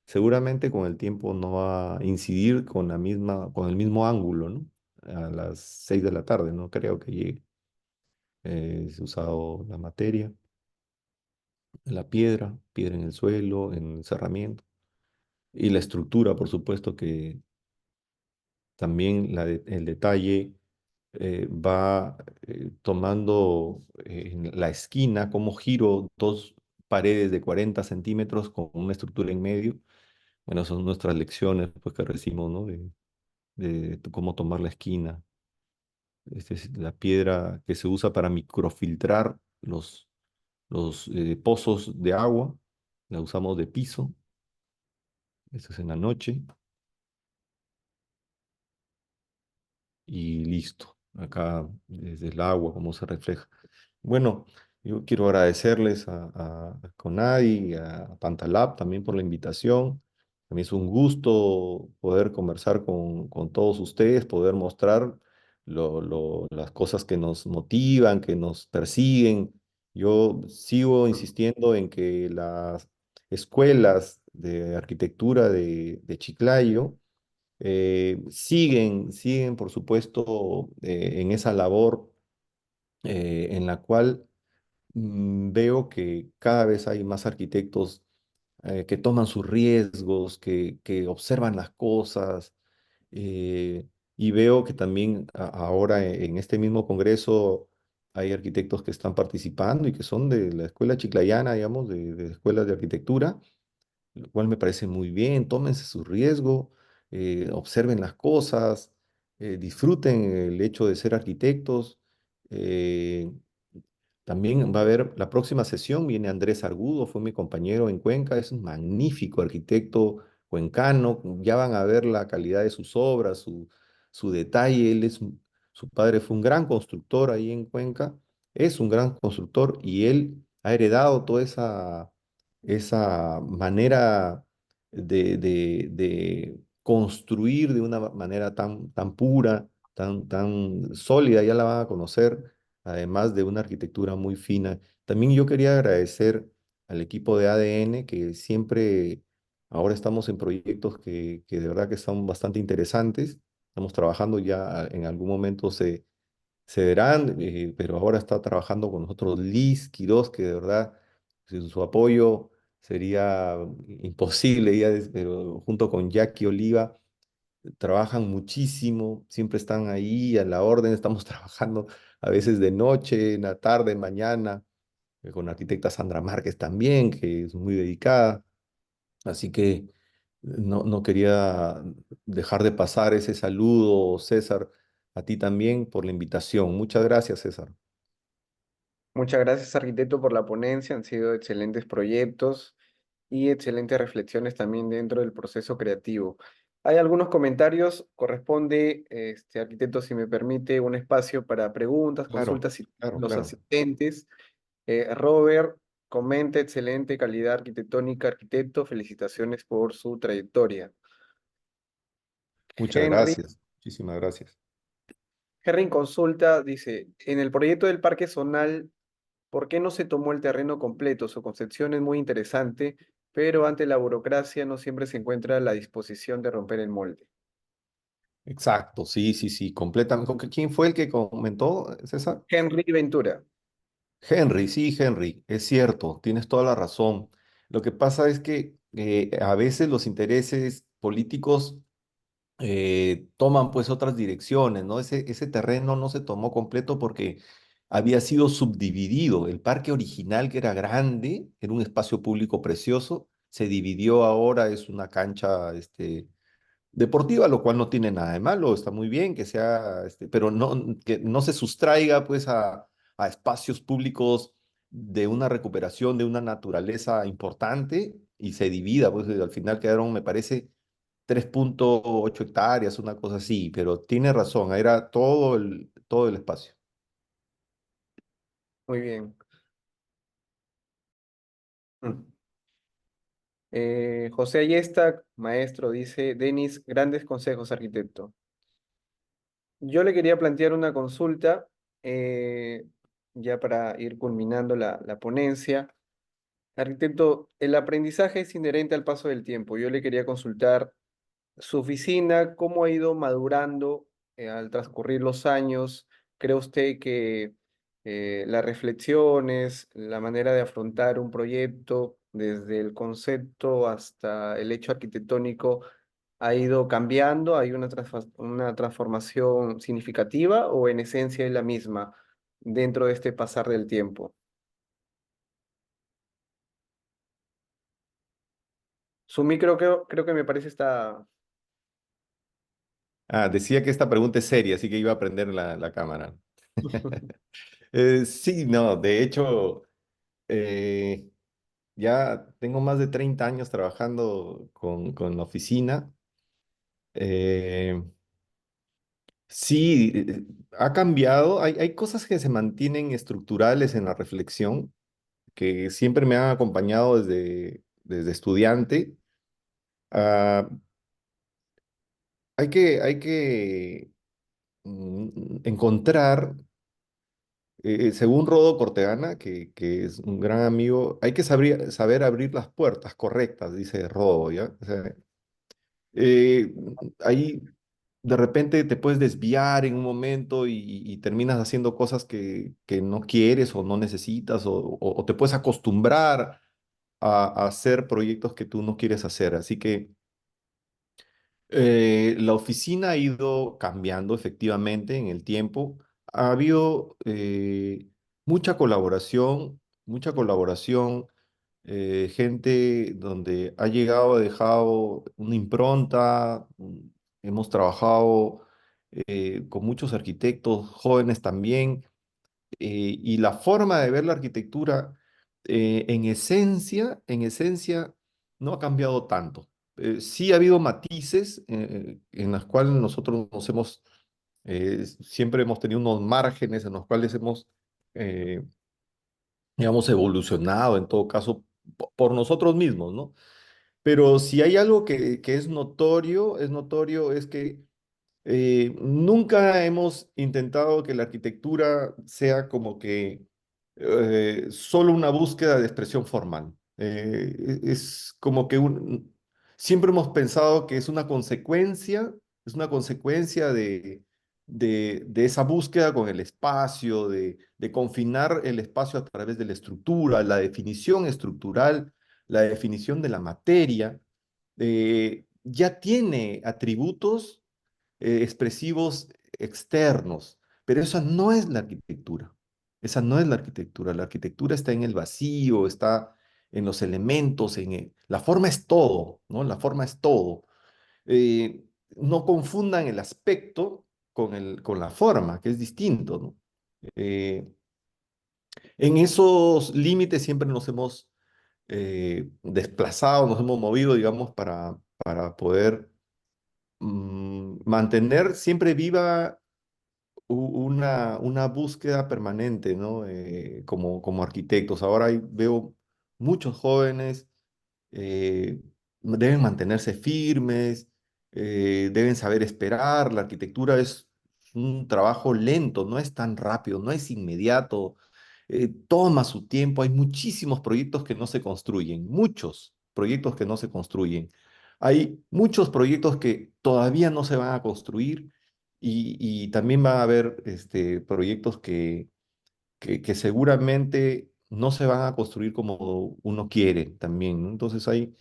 seguramente con el tiempo no va a incidir con el mismo ángulo, ¿no? A las 6 de la tarde, no creo que llegue. Se ha usado la materia, la piedra, piedra en el suelo, en el cerramiento, y la estructura, por supuesto, que también el detalle va tomando en la esquina, como giro dos paredes de 40 centímetros con una estructura en medio. Bueno, son nuestras lecciones pues, que recibimos, ¿no? De cómo tomar la esquina. Es la piedra que se usa para microfiltrar los pozos de agua, la usamos de piso. Eso es en la noche y listo. Acá desde el agua, cómo se refleja. Bueno, yo quiero agradecerles a Conadi y a Pantalab también por la invitación. A mí es un gusto poder conversar con todos ustedes, poder mostrar las cosas que nos motivan, que nos persiguen. Yo sigo insistiendo en que las escuelas de arquitectura de Chiclayo siguen, por supuesto, en esa labor en la cual veo que cada vez hay más arquitectos que toman sus riesgos, que observan las cosas, eh, y veo que también ahora en este mismo congreso hay arquitectos que están participando y que son de la escuela chiclayana, digamos, de escuelas de arquitectura, lo cual me parece muy bien. Tómense su riesgo, observen las cosas, disfruten el hecho de ser arquitectos. eh, También va a haber la próxima sesión, viene Andrés Argudo, fue mi compañero en Cuenca, es un magnífico arquitecto cuencano, ya van a ver la calidad de sus obras, su detalle, su padre fue un gran constructor ahí en Cuenca, es un gran constructor y él ha heredado toda esa manera de construir de una manera tan pura, tan sólida, ya la van a conocer además de una arquitectura muy fina. También yo quería agradecer al equipo de ADN que siempre, ahora estamos en proyectos que de verdad que son bastante interesantes. Estamos trabajando ya, en algún momento se verán, pero ahora está trabajando con nosotros Liz Quirós, que de verdad, sin su apoyo sería imposible, pero junto con Jackie Oliva trabajan muchísimo, siempre están ahí a la orden, estamos trabajando a veces de noche, en la tarde, mañana, con la arquitecta Sandra Márquez también, que es muy dedicada, así que no quería dejar de pasar ese saludo, César, a ti también por la invitación. Muchas gracias, César. Muchas gracias, arquitecto, por la ponencia. Han sido excelentes proyectos y excelentes reflexiones también dentro del proceso creativo. Hay algunos comentarios. Corresponde, arquitecto, si me permite, un espacio para preguntas, Claro, consultas y claro, los claro. asistentes. Robert comenta, excelente calidad arquitectónica, arquitecto. Felicitaciones por su trayectoria. Muchas Henry, gracias. Muchísimas gracias. Henry consulta, dice, en el proyecto del Parque Zonal, ¿por qué no se tomó el terreno completo? Su concepción es muy interesante, pero ante la burocracia no siempre se encuentra la disposición de romper el molde. Exacto, sí, sí, sí, completamente. ¿Quién fue el que comentó, César? Henry Ventura. Henry, sí, Henry, es cierto, tienes toda la razón. Lo que pasa es que a veces los intereses políticos toman pues otras direcciones, ¿no? Ese terreno no se tomó completo porque había sido subdividido. El parque original, que era grande, era un espacio público precioso, se dividió ahora, es una cancha, deportiva, lo cual no tiene nada de malo, está muy bien que sea, pero no, que no se sustraiga pues a espacios públicos de una recuperación de una naturaleza importante y se divida, pues al final quedaron, me parece, 3,8 hectáreas, una cosa así, pero tiene razón, era todo el espacio. Muy bien. Mm. José Ayesta, maestro, dice, Denis, grandes consejos, arquitecto. Yo le quería plantear una consulta, eh, ya para ir culminando la ponencia. Arquitecto, el aprendizaje es inherente al paso del tiempo. Yo le quería consultar su oficina, cómo ha ido madurando al transcurrir los años. ¿Cree usted que las reflexiones, la manera de afrontar un proyecto, desde el concepto hasta el hecho arquitectónico, ha ido cambiando? ¿Hay una transformación significativa o en esencia es la misma dentro de este pasar del tiempo? Su micro creo que me parece está... Ah, decía que esta pregunta es seria, así que iba a prender la cámara. Sí, no, de hecho, eh, ya tengo más de 30 años trabajando con la oficina. Eh, sí, ha cambiado. Hay cosas que se mantienen estructurales en la reflexión, que siempre me han acompañado desde estudiante. Ah, hay que encontrar, según Rodo Cortegana, que es un gran amigo, hay que saber abrir las puertas correctas, dice Rodo, ¿ya? O sea, eh, ahí de repente te puedes desviar en un momento y terminas haciendo cosas que no quieres o no necesitas o te puedes acostumbrar a hacer proyectos que tú no quieres hacer. Así que la oficina ha ido cambiando efectivamente en el tiempo. Ha habido mucha colaboración, gente donde ha llegado, ha dejado una impronta. Hemos trabajado con muchos arquitectos jóvenes también, y la forma de ver la arquitectura, en esencia, no ha cambiado tanto. Sí ha habido matices en las cuales nosotros siempre hemos tenido unos márgenes en los cuales hemos, eh, digamos, evolucionado en todo caso por nosotros mismos, ¿no? Pero si hay algo que es notorio, es que nunca hemos intentado que la arquitectura sea como que solo una búsqueda de expresión formal. Es como que siempre hemos pensado que es una consecuencia de esa búsqueda con el espacio, de confinar el espacio a través de la estructura, la definición estructural, la definición de la materia. Ya tiene atributos expresivos externos, pero esa no es la arquitectura. Esa no es la arquitectura. La arquitectura está en el vacío, está en los elementos, la forma es todo, ¿no? La forma es todo. No confundan el aspecto con la forma, que es distinto, ¿no? Eh, en esos límites siempre nos hemos desplazado, nos hemos movido, digamos, para poder mantener siempre viva una búsqueda permanente, ¿no? Como arquitectos. Ahora veo muchos jóvenes, eh, deben mantenerse firmes, deben saber esperar. La arquitectura es un trabajo lento, no es tan rápido, no es inmediato, toma su tiempo. Hay muchísimos proyectos que no se construyen, muchos proyectos que no se construyen. Hay muchos proyectos que todavía no se van a construir y también va a haber proyectos que seguramente no se van a construir como uno quiere también, ¿no? Entonces hay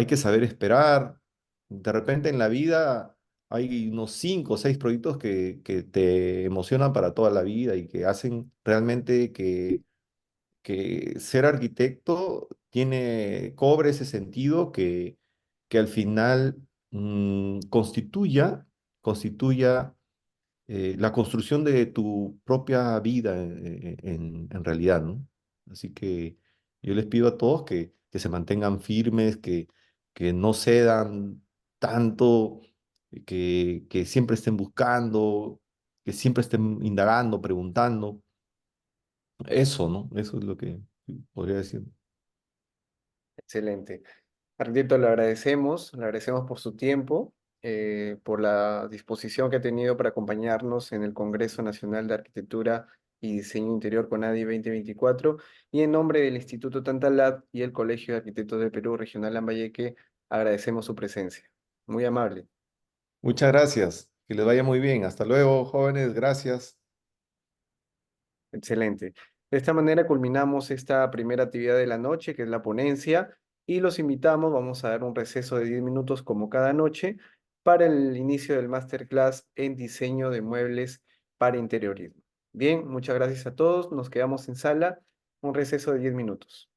que saber esperar. De repente en la vida hay unos 5 o 6 proyectos que te emocionan para toda la vida y que hacen realmente que ser arquitecto cobre ese sentido que al final constituya la construcción de tu propia vida en realidad, ¿no? Así que yo les pido a todos que se mantengan firmes, que no cedan tanto, que siempre estén buscando, que siempre estén indagando, preguntando. Eso, ¿no? Eso es lo que podría decir. Excelente. Arquitecto, le agradecemos por su tiempo, por la disposición que ha tenido para acompañarnos en el Congreso Nacional de Arquitectura y Diseño Interior CONADI 2024 y en nombre del Instituto Tantalat y el Colegio de Arquitectos del Perú Regional Lambayeque, agradecemos su presencia. Muy amable. Muchas gracias. Que les vaya muy bien. Hasta luego, jóvenes. Gracias. Excelente. De esta manera culminamos esta primera actividad de la noche, que es la ponencia, y los invitamos, vamos a dar un receso de 10 minutos como cada noche para el inicio del masterclass en diseño de muebles para interiorismo. Bien, muchas gracias a todos, nos quedamos en sala, un receso de 10 minutos.